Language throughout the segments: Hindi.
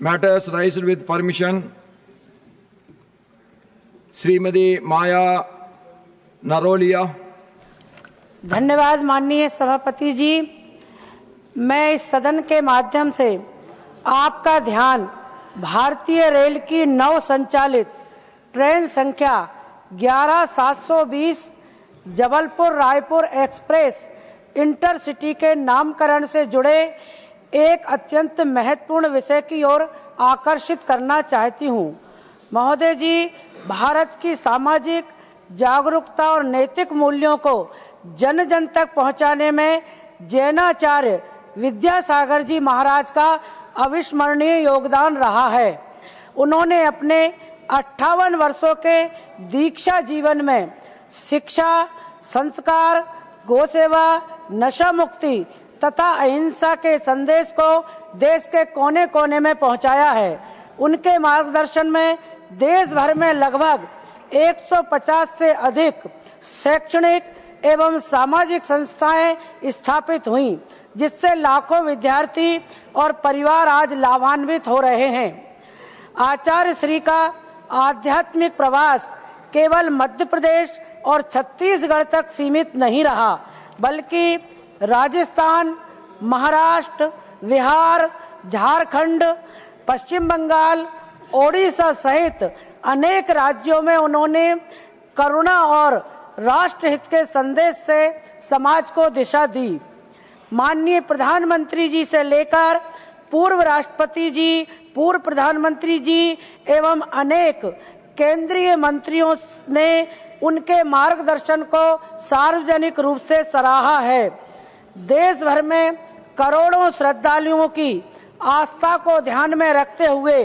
Matters raised with permission. Shrimati माया नरोलिया। धन्यवाद माननीय सभापति जी। मैं इस सदन के माध्यम से आपका ध्यान भारतीय रेल की नव संचालित ट्रेन संख्या 11720 जबलपुर रायपुर एक्सप्रेस इंटरसिटी के नामकरण से जुड़े एक अत्यंत महत्वपूर्ण विषय की ओर आकर्षित करना चाहती हूँ। महोदय जी, भारत की सामाजिक जागरूकता और नैतिक मूल्यों को जन जन तक पहुंचाने में जैनाचार्य विद्यासागर जी महाराज का अविस्मरणीय योगदान रहा है। उन्होंने अपने 58 वर्षों के दीक्षा जीवन में शिक्षा, संस्कार, गोसेवा, नशा मुक्ति तथा अहिंसा के संदेश को देश के कोने कोने में पहुंचाया है। उनके मार्गदर्शन में देश भर में लगभग 150 से अधिक शैक्षणिक एवं सामाजिक संस्थाएं स्थापित हुईं, जिससे लाखों विद्यार्थी और परिवार आज लाभान्वित हो रहे हैं। आचार्य श्री का आध्यात्मिक प्रवास केवल मध्य प्रदेश और छत्तीसगढ़ तक सीमित नहीं रहा, बल्कि राजस्थान, महाराष्ट्र, बिहार, झारखंड, पश्चिम बंगाल, ओडिशा सहित अनेक राज्यों में उन्होंने करुणा और राष्ट्रहित के संदेश से समाज को दिशा दी। माननीय प्रधानमंत्री जी से लेकर पूर्व राष्ट्रपति जी, पूर्व प्रधानमंत्री जी एवं अनेक केंद्रीय मंत्रियों ने उनके मार्गदर्शन को सार्वजनिक रूप से सराहा है। देश भर में करोड़ों श्रद्धालुओं की आस्था को ध्यान में रखते हुए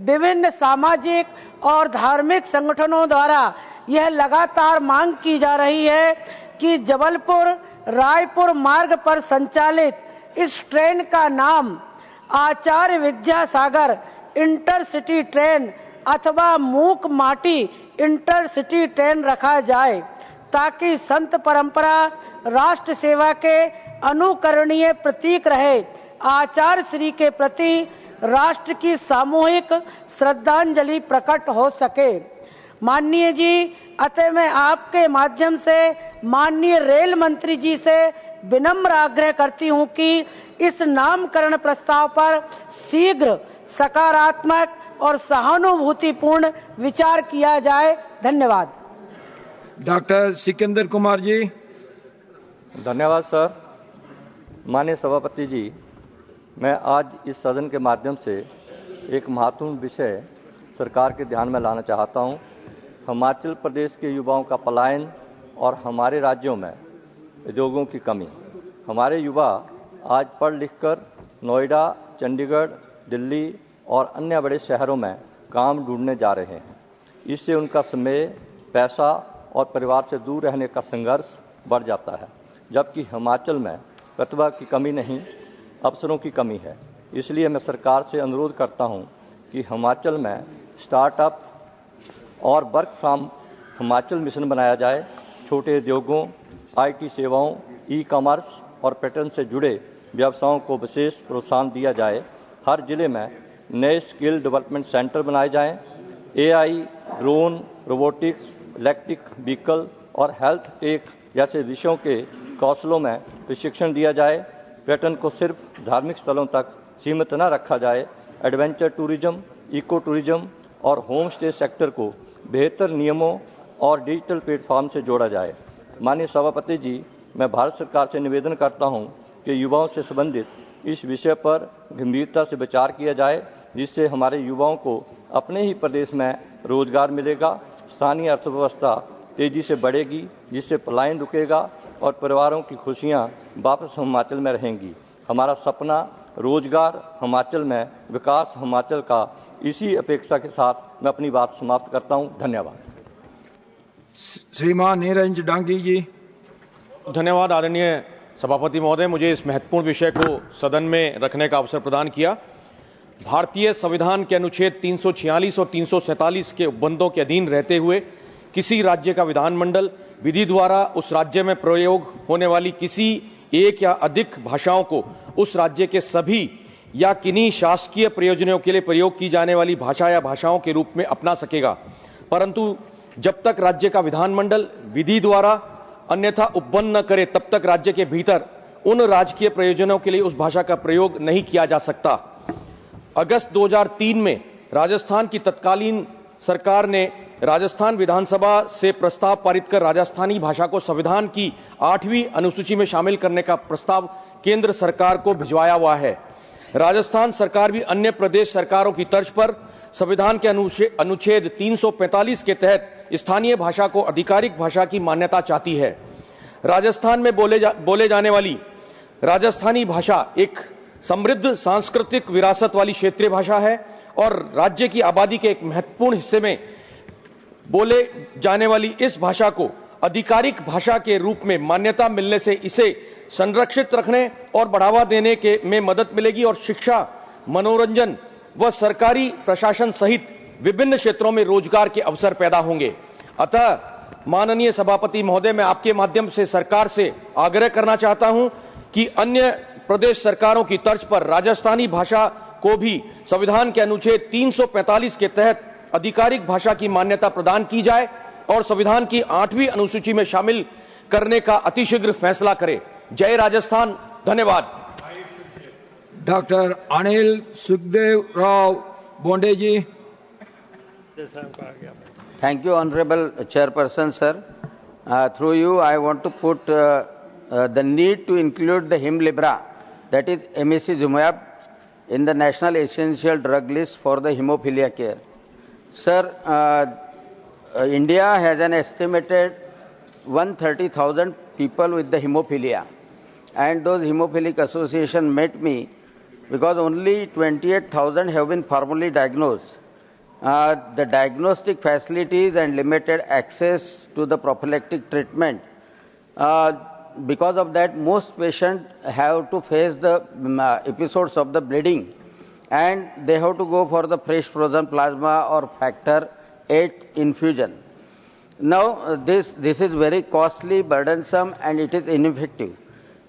विभिन्न सामाजिक और धार्मिक संगठनों द्वारा यह लगातार मांग की जा रही है कि जबलपुर रायपुर मार्ग पर संचालित इस ट्रेन का नाम आचार्य विद्यासागर इंटरसिटी ट्रेन अथवा मूक माटी इंटरसिटी ट्रेन रखा जाए, ताकि संत परंपरा राष्ट्र सेवा के अनुकरणीय प्रतीक रहे। आचार्य श्री के प्रति राष्ट्र की सामूहिक श्रद्धांजलि प्रकट हो सके। माननीय जी, अतः मैं आपके माध्यम से माननीय रेल मंत्री जी से विनम्र आग्रह करती हूं कि इस नामकरण प्रस्ताव पर शीघ्र सकारात्मक और सहानुभूतिपूर्ण विचार किया जाए। धन्यवाद। डॉक्टर सिकंदर कुमार जी। धन्यवाद सर। माननीय सभापति जी, मैं आज इस सदन के माध्यम से एक महत्वपूर्ण विषय सरकार के ध्यान में लाना चाहता हूं। हिमाचल प्रदेश के युवाओं का पलायन और हमारे राज्यों में उद्योगों की कमी। हमारे युवा आज पढ़ लिखकर नोएडा, चंडीगढ़, दिल्ली और अन्य बड़े शहरों में काम ढूंढने जा रहे हैं। इससे उनका समय, पैसा और परिवार से दूर रहने का संघर्ष बढ़ जाता है, जबकि हिमाचल में प्रतिभा की कमी नहीं, अवसरों की कमी है। इसलिए मैं सरकार से अनुरोध करता हूं कि हिमाचल में स्टार्टअप और वर्क फ्रॉम हिमाचल मिशन बनाया जाए। छोटे उद्योगों, आईटी सेवाओं, ई कॉमर्स और पर्यटन से जुड़े व्यवसायों को विशेष प्रोत्साहन दिया जाए। हर जिले में नए स्किल डेवलपमेंट सेंटर बनाए जाएं। AI, drone, robotics, electric vehicle और हेल्थ टेक जैसे विषयों के कौशलों में प्रशिक्षण दिया जाए। पर्यटन को सिर्फ धार्मिक स्थलों तक सीमित न रखा जाए। एडवेंचर टूरिज्म, इको टूरिज्म और होम स्टे सेक्टर को बेहतर नियमों और डिजिटल प्लेटफॉर्म से जोड़ा जाए। माननीय सभापति जी, मैं भारत सरकार से निवेदन करता हूं कि युवाओं से संबंधित इस विषय पर गंभीरता से विचार किया जाए, जिससे हमारे युवाओं को अपने ही प्रदेश में रोजगार मिलेगा, स्थानीय अर्थव्यवस्था तेजी से बढ़ेगी, जिससे पलायन रुकेगा और परिवारों की खुशियां वापस हिमाचल में रहेंगी। हमारा सपना रोजगार हिमाचल में, विकास हिमाचल का। इसी अपेक्षा के साथ मैं अपनी बात समाप्त करता हूं। धन्यवाद। श्रीमान नीरज डांगी जी। धन्यवाद आदरणीय सभापति महोदय, मुझे इस महत्वपूर्ण विषय को सदन में रखने का अवसर प्रदान किया। भारतीय संविधान के अनुच्छेद 346 और 347 के उपबंधों के अधीन रहते हुए किसी राज्य का विधानमंडल विधि द्वारा उस राज्य में प्रयोग होने वाली किसी एक या अधिक भाषाओं को उस राज्य के सभी या किन्हीं शासकीय प्रयोजनों के लिए प्रयोग की जाने वाली भाषा या भाषाओं के रूप में अपना सकेगा, परंतु जब तक राज्य का विधानमंडल विधि द्वारा अन्यथा उपबंध न करे तब तक राज्य के भीतर उन राजकीय प्रयोजनों के लिए उस भाषा का प्रयोग नहीं किया जा सकता। अगस्त 2003 में राजस्थान की तत्कालीन सरकार ने राजस्थान विधानसभा से प्रस्ताव पारित कर राजस्थानी भाषा को संविधान की 8वीं अनुसूची में शामिल करने का प्रस्ताव केंद्र सरकार को भिजवाया हुआ है। राजस्थान सरकार भी अन्य प्रदेश सरकारों की तर्ज पर संविधान के अनुच्छेद 345 के तहत स्थानीय भाषा को आधिकारिक भाषा की मान्यता चाहती है। राजस्थान में बोले जाने वाली राजस्थानी भाषा एक समृद्ध सांस्कृतिक विरासत वाली क्षेत्रीय भाषा है और राज्य की आबादी के एक महत्वपूर्ण हिस्से में बोले जाने वाली इस भाषा को आधिकारिक भाषा के रूप में मान्यता मिलने से इसे संरक्षित रखने और बढ़ावा देने के में मदद मिलेगी और शिक्षा, मनोरंजन व सरकारी प्रशासन सहित विभिन्न क्षेत्रों में रोजगार के अवसर पैदा होंगे। अतः माननीय सभापति महोदय, मैं आपके माध्यम से सरकार से आग्रह करना चाहता हूं कि अन्य प्रदेश सरकारों की तर्ज पर राजस्थानी भाषा को भी संविधान के अनुच्छेद 345 के तहत आधिकारिक भाषा की मान्यता प्रदान की जाए और संविधान की 8वीं अनुसूची में शामिल करने का अतिशीघ्र फैसला करे। जय राजस्थान। धन्यवाद। Doctor Anil Sukhdev Rao Bonde ji. Thank you, Honorable Chairperson, sir. Through you, I want to put the need to include the Him Libra, that is Emicizumab, in the National Essential Drug List for the hemophilia care. Sir, India has an estimated 130,000 people with the hemophilia, and those hemophilic association met me because only 28,000 have been formally diagnosed. The diagnostic facilities and limited access to the prophylactic treatment. Because of that, most patients have to face the episodes of the bleeding, and they have to go for the fresh frozen plasma or factor 8 infusion. Now, this is very costly, burdensome, and it is ineffective.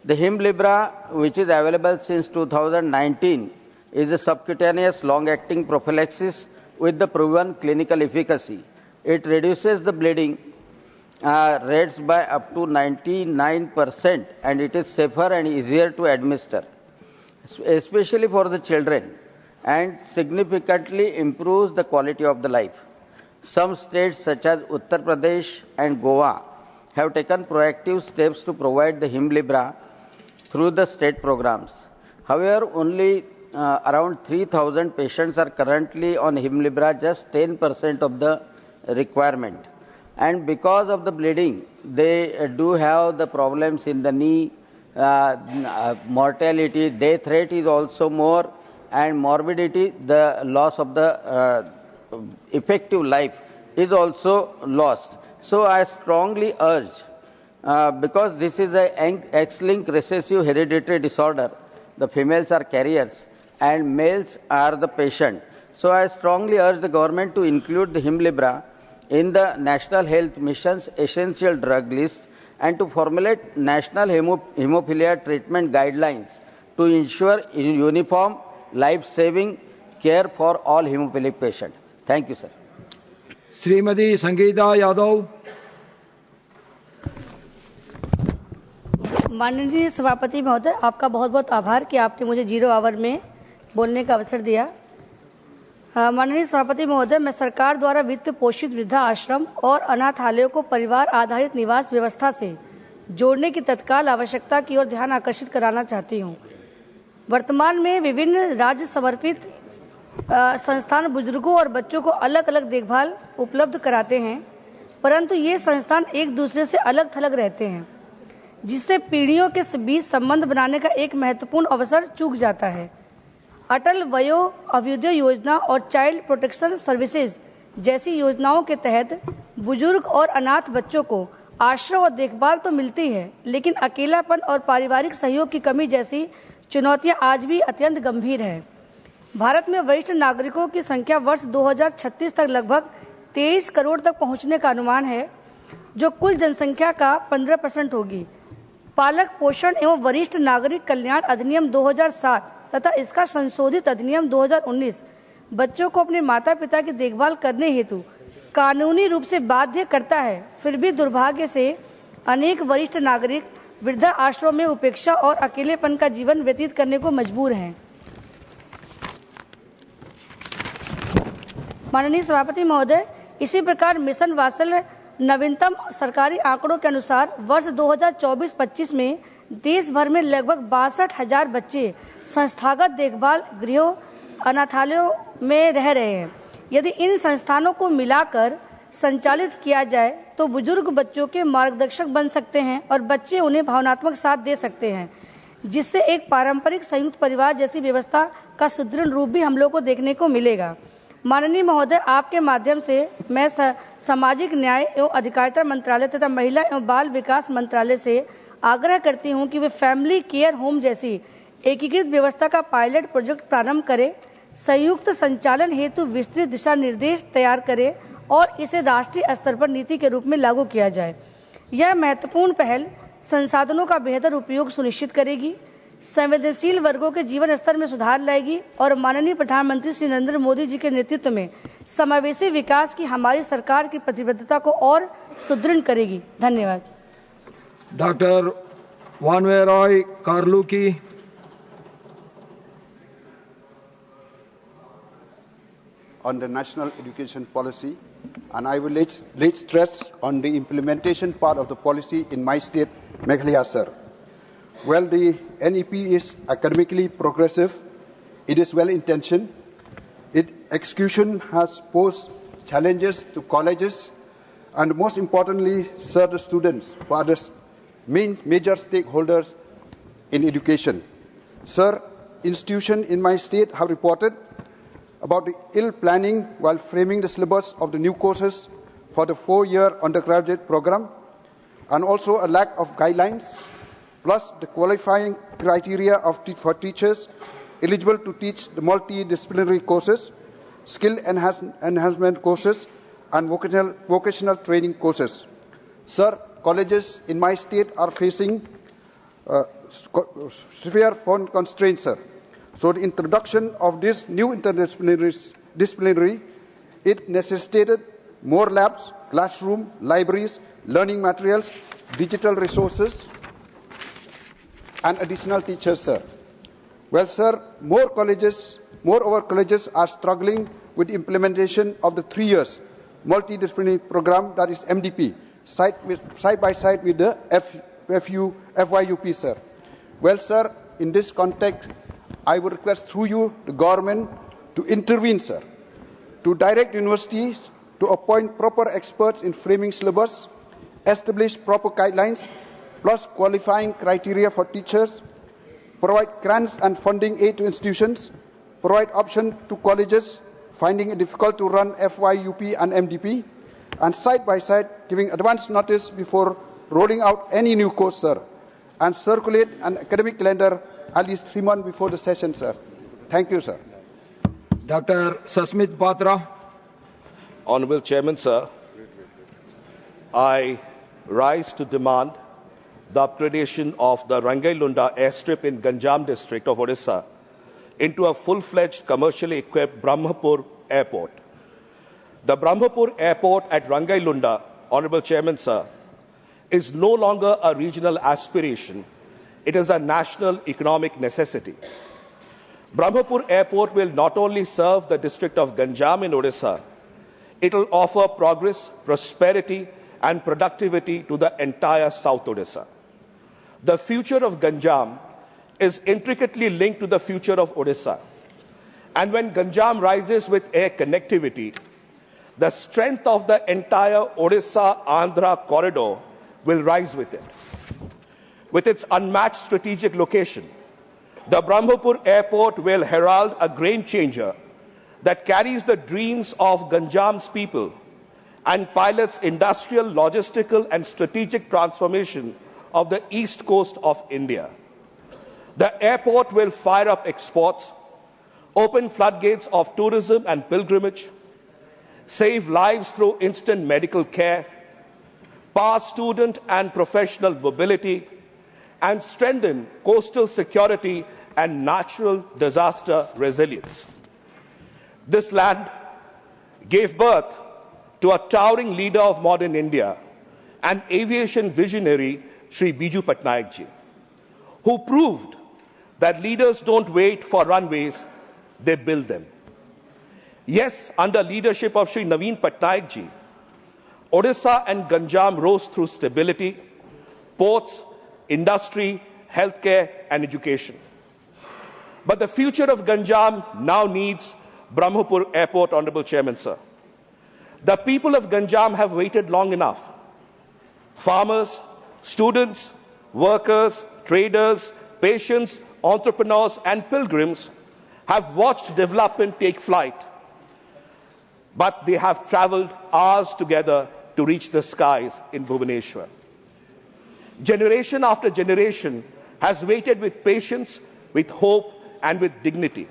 The Hemlibra, which is available since 2019, is a subcutaneous long-acting prophylaxis with the proven clinical efficacy. It reduces the bleeding rates by up to 99%, and it is safer and easier to administer, especially for the children, and significantly improves the quality of the life. Some states such as Uttar Pradesh and Goa have taken proactive steps to provide the Hemlibra through the state programs. However, only around 3,000 patients are currently on Hemlibra, just 10% of the requirement. And because of the bleeding, they do have the problems in the knee, mortality, death rate is also more, and morbidity, the loss of the effective life is also lost. So I strongly urge, because this is an X-linked recessive hereditary disorder, the females are carriers and males are the patient. So I strongly urge the government to include the Hemlibra in the National Health Mission's essential drug list and to formulate national hemophilia treatment guidelines to ensure uniform life-saving care for all hemophilic patients. Thank you, sir. Shrimati Sangeeta Yadav. माननीय सभापति महोदय, आपका बहुत बहुत आभार कि आपने मुझे 0 आवर में बोलने का अवसर दिया। माननीय सभापति महोदय, मैं सरकार द्वारा वित्त पोषित वृद्धा आश्रम और अनाथालयों को परिवार आधारित निवास व्यवस्था से जोड़ने की तत्काल आवश्यकता की ओर ध्यान आकर्षित कराना चाहती हूँ। वर्तमान में विभिन्न राज्य समर्पित संस्थान बुजुर्गों और बच्चों को अलग अलग देखभाल उपलब्ध कराते हैं, परंतु ये संस्थान एक दूसरे से अलग थलग रहते हैं, जिससे पीढ़ियों के बीच संबंध बनाने का एक महत्वपूर्ण अवसर चूक जाता है। अटल वयो अभ्युदय योजना और चाइल्ड प्रोटेक्शन सर्विसेज जैसी योजनाओं के तहत बुजुर्ग और अनाथ बच्चों को आश्रय और देखभाल तो मिलती है, लेकिन अकेलापन और पारिवारिक सहयोग की कमी जैसी चुनौतियां आज भी अत्यंत गंभीर है। भारत में वरिष्ठ नागरिकों की संख्या वर्ष 2036 तक लगभग 23 करोड़ तक पहुंचने का अनुमान है, जो कुल जनसंख्या का 15% होगी। पालक पोषण एवं वरिष्ठ नागरिक कल्याण अधिनियम 2007 तथा इसका संशोधित अधिनियम 2019 बच्चों को अपने माता पिता की देखभाल करने हेतु कानूनी रूप से बाध्य करता है, फिर भी दुर्भाग्य से अनेक वरिष्ठ नागरिक वृद्धा आश्रम में उपेक्षा और अकेलेपन का जीवन व्यतीत करने को मजबूर हैं। माननीय सभापति महोदय, इसी प्रकार मिशन वात्सल्य नवीनतम सरकारी आंकड़ों के अनुसार वर्ष 2024-25 में देश भर में लगभग 62,000 बच्चे संस्थागत देखभाल गृहों अनाथालयों में रह रहे हैं। यदि इन संस्थानों को मिलाकर संचालित किया जाए तो बुजुर्ग बच्चों के मार्गदर्शक बन सकते हैं और बच्चे उन्हें भावनात्मक साथ दे सकते हैं, जिससे एक पारंपरिक संयुक्त परिवार जैसी व्यवस्था का सुदृढ़ रूप भी हम लोग को देखने को मिलेगा। माननीय महोदय, आपके माध्यम से मैं सामाजिक न्याय एवं अधिकारिता मंत्रालय तथा महिला एवं बाल विकास मंत्रालय से आग्रह करती हूं कि वे फैमिली केयर होम जैसी एकीकृत व्यवस्था का पायलट प्रोजेक्ट प्रारंभ करें, संयुक्त संचालन हेतु विस्तृत दिशा निर्देश तैयार करें और इसे राष्ट्रीय स्तर पर नीति के रूप में लागू किया जाए। यह महत्वपूर्ण पहल संसाधनों का बेहतर उपयोग सुनिश्चित करेगी, संवेदनशील वर्गों के जीवन स्तर में सुधार लाएगी और माननीय प्रधानमंत्री श्री नरेंद्र मोदी जी के नेतृत्व में समावेशी विकास की हमारी सरकार की प्रतिबद्धता को और सुदृढ़ करेगी। धन्यवाद। Doctor वानवेरॉय कार्लुकी। On the national education policy, and I will lay stress on the implementation part of the policy in my state, Meghalaya, sir. Well, the NEP is academically progressive, it is well-intentioned, its execution has posed challenges to colleges, and most importantly, sir, the students, who are the major stakeholders in education. Sir, institutions in my state have reported about the ill planning while framing the syllabus of the new courses for the 4-year undergraduate program, and also a lack of guidelines, plus the qualifying criteria for teachers eligible to teach the multidisciplinary courses, skill enhancement courses, and vocational training courses. Sir, colleges in my state are facing severe fund constraints, sir. So the introduction of this new interdisciplinary, it necessitated more labs, classroom, libraries, learning materials, digital resources, and additional teachers, sir. Well, sir, moreover, colleges are struggling with the implementation of the 3 years multidisciplinary program, that is MDP, side by side with the FYUP, sir. Well, sir, in this context, I would request through you the government to intervene, sir, to direct universities to appoint proper experts in framing syllabus, establish proper guidelines, plus qualifying criteria for teachers, provide grants and funding aid to institutions, provide option to colleges finding it difficult to run FYUP and MDP, and side by side giving advance notice before rolling out any new course, sir, and circulate an academic calendar at least 3 months before the session, sir. Thank you, sir. Dr. Sasmit Patra. Honorable Chairman, sir, I rise to demand the upgradation of the Rangailunda airstrip in Ganjam district of Odisha into a full-fledged commercially equipped Brahmapur airport. The Brahmapur airport at Rangailunda, Honorable Chairman, sir, is no longer a regional aspiration. It is a national economic necessity. Brahmapur airport will not only serve the district of Ganjam in Odisha, it will offer progress, prosperity, and productivity to the entire South Odisha. The future of Ganjam is intricately linked to the future of Odisha. And when Ganjam rises with air connectivity, the strength of the entire Odisha-Andhra corridor will rise with it. With its unmatched strategic location, the Brahmapur airport will herald a game changer that carries the dreams of Ganjam's people and pilots industrial, logistical, and strategic transformation of the east coast of India. The airport will fire up exports, open floodgates of tourism and pilgrimage, save lives through instant medical care, power student and professional mobility, and strengthen coastal security and natural disaster resilience. This land gave birth to a towering leader of modern India, an aviation visionary, Shri Biju Patnaik ji, who proved that leaders don't wait for runways, they build them. Yes, under leadership of Shri Naveen Patnaik ji, Odisha and Ganjam rose through stability, ports, industry, healthcare, and education. But the future of Ganjam now needs Brahmapur Airport, Honorable Chairman, sir. The people of Ganjam have waited long enough. Farmers, students, workers, traders, patients, entrepreneurs, and pilgrims have watched development take flight, but they have traveled hours together to reach the skies in Bhubaneswar. Generation after generation has waited with patience, with hope, and with dignity.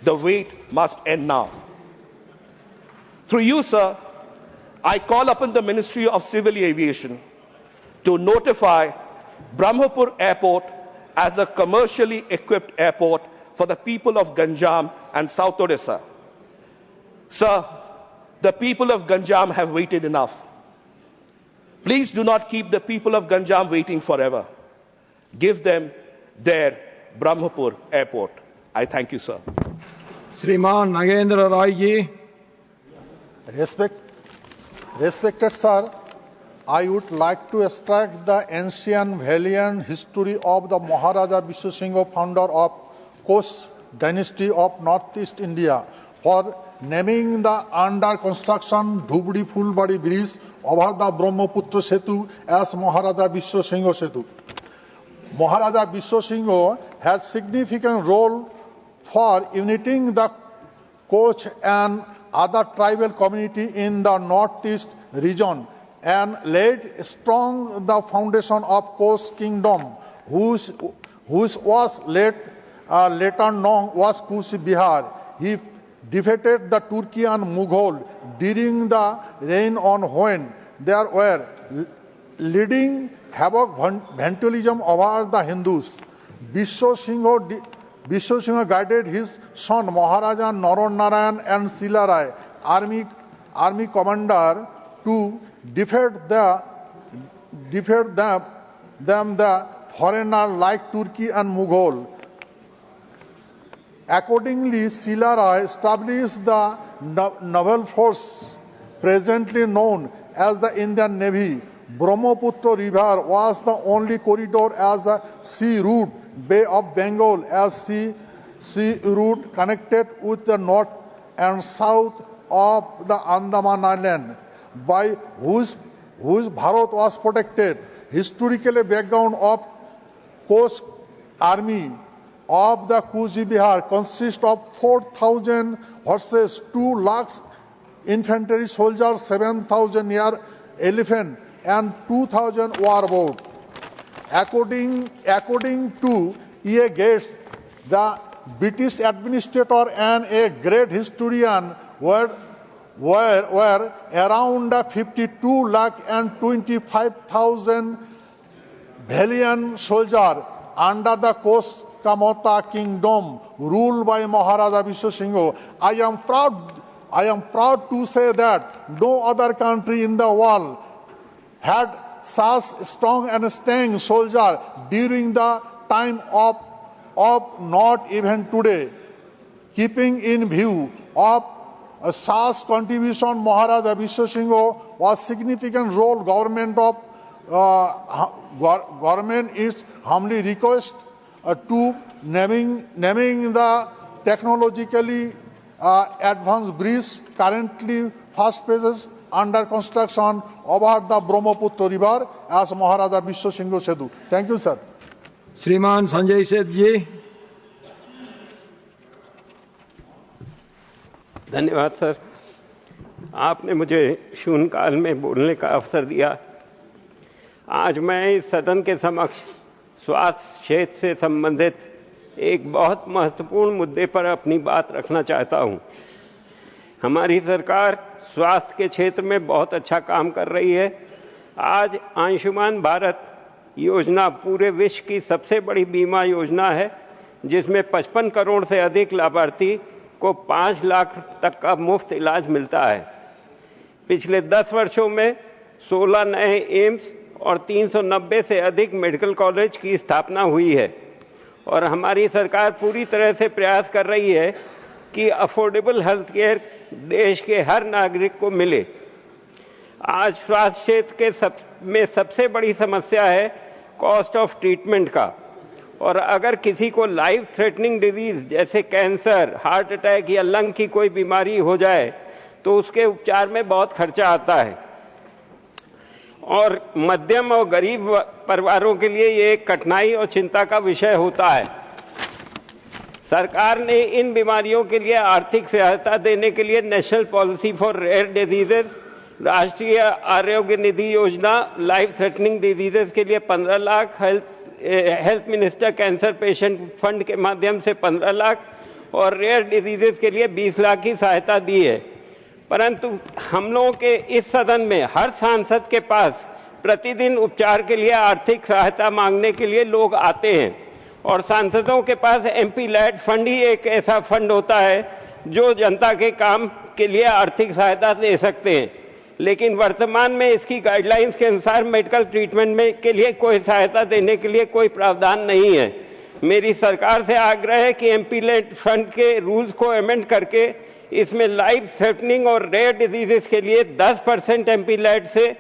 The wait must end now. Through you, sir, I call upon the Ministry of Civil Aviation to notify Brahmapur Airport as a commercially equipped airport for the people of Ganjam and South Odisha. Sir, the people of Ganjam have waited enough. Please do not keep the people of Ganjam waiting forever. Give them their Brahmapur Airport. I thank you, sir. Shriman Nagendra Rai ji. Respected sir, I would like to extract the ancient valiant history of the Maharaja Vishwasingha, founder of Koch dynasty of Northeast India, for naming the under construction Dhubri Fulbari bridge over the Brahmaputra Setu as Maharaja Vishwasingha Setu. Maharaja Vishwasingha had significant role for uniting the Koch and other tribal community in the northeast region and laid strong the foundation of Koch kingdom, whose was later known as Kuch Bihar. He defeated the Turki and Mughal during the reign on when there were leading havoc vandalism over the Hindus. Vishwasingha guided his son Maharaja Naranarayan and Silarai, army commander, to defeat the foreigner like Turkey and Mughal. Accordingly, Silarai established the naval force presently known as the Indian Navy. Brahmaputra River was the only corridor as a sea route. Bay of Bengal as sea route connected with the north and south of the Andaman Island, by whose Bharat was protected. Historically, background of Koch army of the Kuch Bihar consists of 4,000 horses, 2 lakhs infantry soldiers, 7,000 air elephant, and 2,000 war boat. According to E.A. Gates, the British administrator and a great historian, were around 52 lakh and 25,000 valiant soldiers under the Koch Kamata kingdom ruled by Maharaja Vishwasingha. I am proud to say that no other country in the world had such strong and staying soldier during the time of not even today. Keeping in view of such contribution, Maharaja Vishwasingha was significant role. Government is humbly request to naming the technologically advanced bridge currently first phases under construction over the Brahmaputra River as Maharaja Vishwasingha Setu. Thank you, sir. Shriman Sanjay Seth ji. धन्यवाद सर, आपने मुझे शून्यकाल में बोलने का अवसर दिया। आज मैं इस सदन के समक्ष स्वास्थ्य क्षेत्र से संबंधित एक बहुत महत्वपूर्ण मुद्दे पर अपनी बात रखना चाहता हूं। हमारी सरकार स्वास्थ्य के क्षेत्र में बहुत अच्छा काम कर रही है। आज आयुष्मान भारत योजना पूरे विश्व की सबसे बड़ी बीमा योजना है, जिसमें 55 करोड़ से अधिक लाभार्थी को 5 लाख तक का मुफ्त इलाज मिलता है। पिछले 10 वर्षों में 16 नए एम्स और 390 से अधिक मेडिकल कॉलेज की स्थापना हुई है और हमारी सरकार पूरी तरह से प्रयास कर रही है कि अफोर्डेबल हेल्थ केयर देश के हर नागरिक को मिले। आज स्वास्थ्य क्षेत्र में सबसे बड़ी समस्या है कॉस्ट ऑफ ट्रीटमेंट का, और अगर किसी को लाइफ थ्रेटनिंग डिजीज जैसे कैंसर, हार्ट अटैक या लंग की कोई बीमारी हो जाए तो उसके उपचार में बहुत खर्चा आता है और मध्यम और गरीब परिवारों के लिए ये एक कठिनाई और चिंता का विषय होता है। सरकार ने इन बीमारियों के लिए आर्थिक सहायता देने के लिए national policy for rare diseases, Rashtriya Arogya निधि योजना, लाइफ थ्रेटनिंग डिजीजेज के लिए 15 lakh, health minister cancer patient fund के माध्यम से 15 लाख और रेयर डिजीजेज के लिए 20 लाख की सहायता दी है। परंतु हम लोगों के इस सदन में हर सांसद के पास प्रतिदिन उपचार के लिए आर्थिक सहायता मांगने के लिए लोग आते हैं और सांसदों के पास एमपी लैड फंड ही एक ऐसा फंड होता है जो जनता के काम के लिए आर्थिक सहायता दे सकते हैं, लेकिन वर्तमान में इसकी गाइडलाइंस के अनुसार मेडिकल ट्रीटमेंट में के लिए कोई सहायता देने के लिए कोई प्रावधान नहीं है। मेरी सरकार से आग्रह है कि एमपी लैड फंड के रूल्स को अमेंड करके इसमें लाइफ थ्रेटनिंग और रेयर डिजीजेस के लिए 10% एमपी लैड से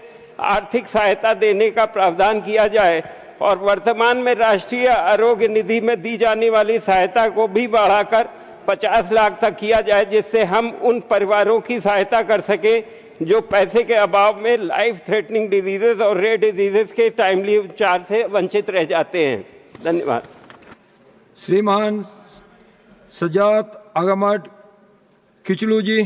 आर्थिक सहायता देने का प्रावधान किया जाए और वर्तमान में राष्ट्रीय आरोग्य निधि में दी जाने वाली सहायता को भी बढ़ाकर 50 लाख तक किया जाए, जिससे हम उन परिवारों की सहायता कर सके जो पैसे के अभाव में लाइफ थ्रेटनिंग डिजीजेस और रेयर डिजीजेस के टाइमली उपचार से वंचित रह जाते हैं। धन्यवाद। श्रीमान Sajjad Ahmad Kichloo ji.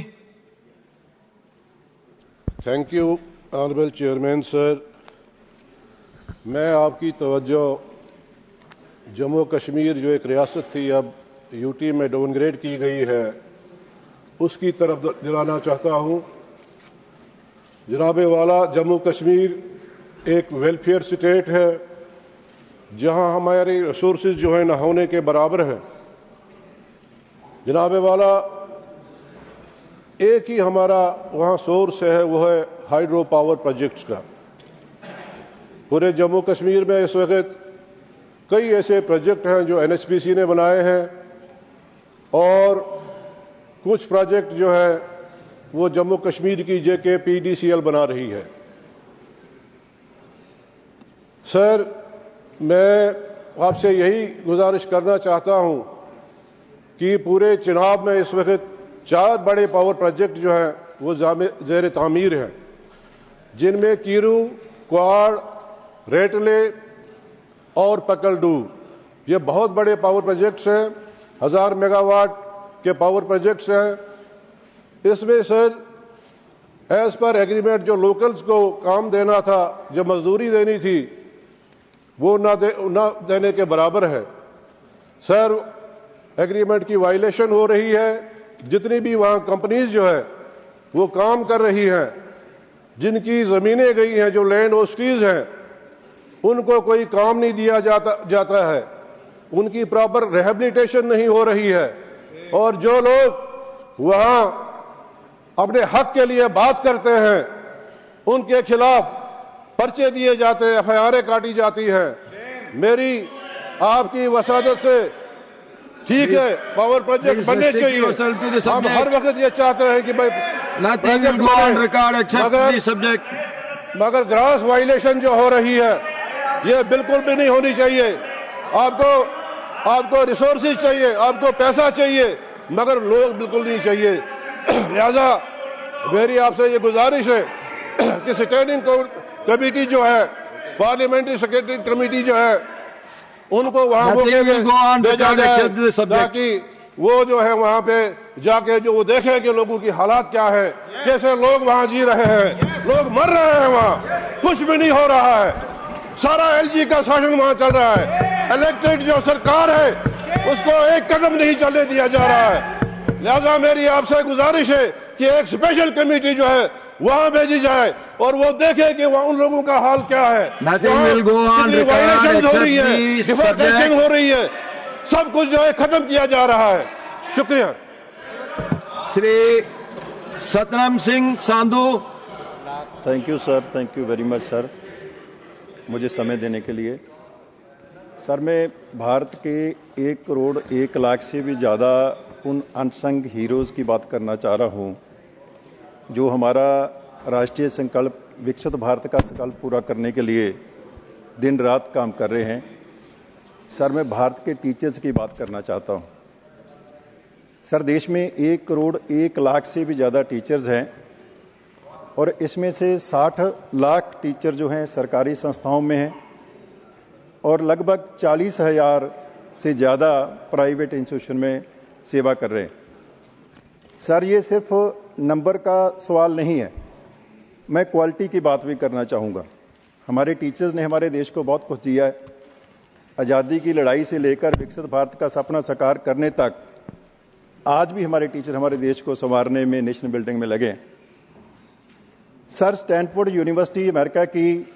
Thank you honourable chairman sir. मैं आपकी तवज्जो जम्मू कश्मीर जो एक रियासत थी अब यूटी में डाउनग्रेड की गई है उसकी तरफ दिलाना चाहता हूँ। जनाबे वाला जम्मू कश्मीर एक वेलफेयर स्टेट है जहाँ हमारे रिसोर्सेज जो है न होने के बराबर है। जनाबे वाला एक ही हमारा वहाँ सोर्स है, वो है हाइड्रो पावर प्रोजेक्ट्स का। पूरे जम्मू कश्मीर में इस वक्त कई ऐसे प्रोजेक्ट हैं जो एनएचपीसी ने बनाए हैं और कुछ प्रोजेक्ट जो है वो जम्मू कश्मीर की JKPDCL बना रही है। सर, मैं आपसे यही गुजारिश करना चाहता हूं कि पूरे चिनाब में इस वक्त 4 बड़े पावर प्रोजेक्ट जो हैं वो ज़ेर तामीर हैं, जिनमें कीरू, क्वाड, रेटले और पकलडू ये बहुत बड़े पावर प्रोजेक्ट्स हैं। 1000 मेगावाट के पावर प्रोजेक्ट्स हैं। इसमें सर एज पर एग्रीमेंट जो लोकल्स को काम देना था, जो मजदूरी देनी थी, वो ना देने के बराबर है। सर, एग्रीमेंट की वायलेशन हो रही है। जितनी भी वहाँ कंपनीज जो है वो काम कर रही हैं, जिनकी ज़मीनें गई हैं, जो लैंड होस्टीज हैं, उनको कोई काम नहीं दिया जाता है, उनकी प्रॉपर रिहेबिलिटेशन नहीं हो रही है और जो लोग वहाँ अपने हक के लिए बात करते हैं उनके खिलाफ पर्चे दिए जाते हैं, FIR काटी जाती हैं। मेरी आपकी वसादत से ठीक है, पावर प्रोजेक्ट बनने चाहिए। हम हर वक्त ये चाहते हैं कि भाई मगर ग्रास वायलेशन जो हो रही है ये बिल्कुल भी नहीं होनी चाहिए। आपको रिसोर्सेज चाहिए, आपको पैसा चाहिए, मगर लोग बिल्कुल नहीं चाहिए। लिहाजा मेरी आपसे ये गुजारिश है कि स्टैंडिंग कमेटी जो है, पार्लियामेंट्री स्टैंडिंग कमेटी जो है, उनको वहाँ भेजा जाए ताकि वो जो है वहाँ पे जाके जो वो देखें कि लोगों की हालात क्या है, कैसे लोग वहाँ जी रहे हैं। लोग मर रहे हैं, वहाँ कुछ भी नहीं हो रहा है। सारा LG का शासन वहाँ चल रहा है। इलेक्टेड जो सरकार है उसको एक कदम नहीं चलने दिया जा रहा है। लिहाजा मेरी आपसे गुजारिश है कि एक स्पेशल कमेटी जो है वहाँ भेजी जाए और वो देखे कि वहाँ उन लोगों का हाल क्या है। वायलेशन हो रही है, डिफॉल्टेशन हो रही है, सब कुछ जो है खत्म किया जा रहा है। शुक्रिया। Shri Satnam Singh Sandhu. Thank you sir, thank you very much sir, मुझे समय देने के लिए। सर, मैं भारत के 1 करोड़ 1 लाख से भी ज़्यादा उन अनसंग हीरोज़ की बात करना चाह रहा हूँ जो हमारा राष्ट्रीय संकल्प, विकसित भारत का संकल्प पूरा करने के लिए दिन रात काम कर रहे हैं। सर, मैं भारत के टीचर्स की बात करना चाहता हूँ। सर, देश में 1 करोड़ 1 लाख से भी ज़्यादा टीचर्स हैं और इसमें से 60 लाख टीचर जो हैं सरकारी संस्थाओं में हैं और लगभग 40,000 से ज़्यादा प्राइवेट इंस्टीट्यूशन में सेवा कर रहे हैं। सर, ये सिर्फ नंबर का सवाल नहीं है, मैं क्वालिटी की बात भी करना चाहूँगा। हमारे टीचर्स ने हमारे देश को बहुत कुछ दिया है। आज़ादी की लड़ाई से लेकर विकसित भारत का सपना साकार करने तक आज भी हमारे टीचर हमारे देश को संवारने में, नेशन बिल्डिंग में लगे हैं। सर, स्टैनफोर्ड यूनिवर्सिटी अमेरिका की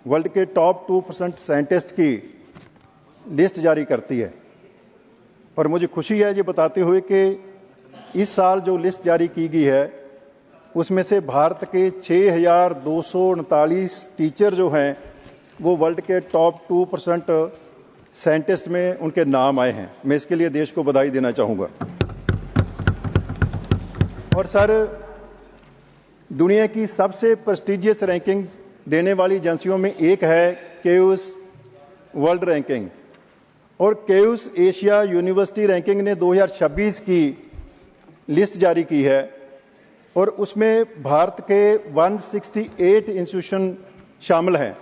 वर्ल्ड के टॉप 2% साइंटिस्ट की लिस्ट जारी करती है और मुझे खुशी है ये बताते हुए कि इस साल जो लिस्ट जारी की गई है उसमें से भारत के 6,239 टीचर जो हैं वो वर्ल्ड के टॉप 2% साइंटिस्ट में उनके नाम आए हैं। मैं इसके लिए देश को बधाई देना चाहूँगा। और सर, दुनिया की सबसे प्रेस्टिजियस रैंकिंग देने वाली एजेंसियों में एक है केयूस वर्ल्ड रैंकिंग और केयूस एशिया यूनिवर्सिटी रैंकिंग ने 2026 की लिस्ट जारी की है और उसमें भारत के 168 इंस्टीट्यूशन शामिल हैं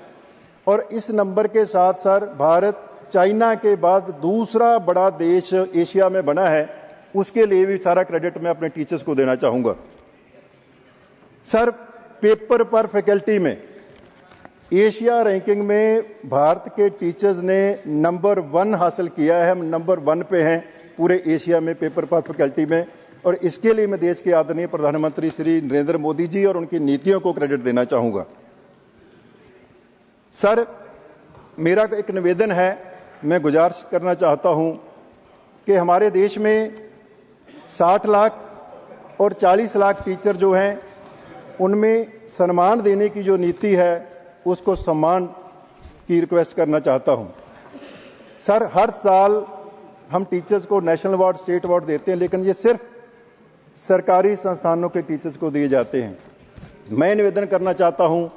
और इस नंबर के साथ सर भारत चाइना के बाद दूसरा बड़ा देश एशिया में बना है। उसके लिए भी सारा क्रेडिट मैं अपने टीचर्स को देना चाहूँगा। सर, पेपर पर फैकल्टी में एशिया रैंकिंग में भारत के टीचर्स ने नंबर 1 हासिल किया है। हम नंबर 1 पे हैं पूरे एशिया में पेपर पर फैकल्टी में और इसके लिए मैं देश के आदरणीय प्रधानमंत्री श्री नरेंद्र मोदी जी और उनकी नीतियों को क्रेडिट देना चाहूँगा। सर, मेरा एक निवेदन है, मैं गुजारिश करना चाहता हूँ कि हमारे देश में 60 लाख और 40 लाख टीचर जो हैं उनमें सम्मान देने की जो नीति है उसको सम्मान की रिक्वेस्ट करना चाहता हूं। सर, हर साल हम टीचर्स को नेशनल अवार्ड, स्टेट अवार्ड देते हैं लेकिन ये सिर्फ सरकारी संस्थानों के टीचर्स को दिए जाते हैं। मैं निवेदन करना चाहता हूं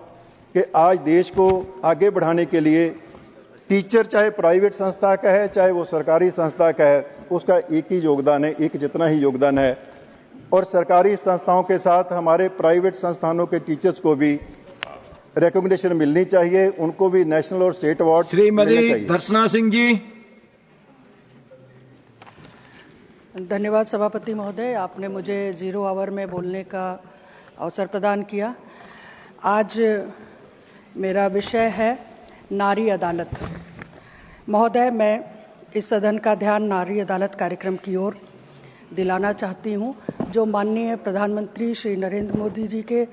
कि आज देश को आगे बढ़ाने के लिए टीचर चाहे प्राइवेट संस्था का है चाहे वो सरकारी संस्था का है, उसका एक ही योगदान है, एक जितना ही योगदान है और सरकारी संस्थाओं के साथ हमारे प्राइवेट संस्थानों के टीचर्स को भी रिकॉग्निशन मिलनी चाहिए, उनको भी नेशनल और स्टेट अवार्ड श्रीमती दर्शना सिंह जी। धन्यवाद सभापति महोदय, आपने मुझे 0 आवर में बोलने का अवसर प्रदान किया। आज मेरा विषय है नारी अदालत। महोदय, मैं इस सदन का ध्यान नारी अदालत कार्यक्रम की ओर दिलाना चाहती हूं, जो माननीय प्रधानमंत्री श्री नरेंद्र मोदी जी के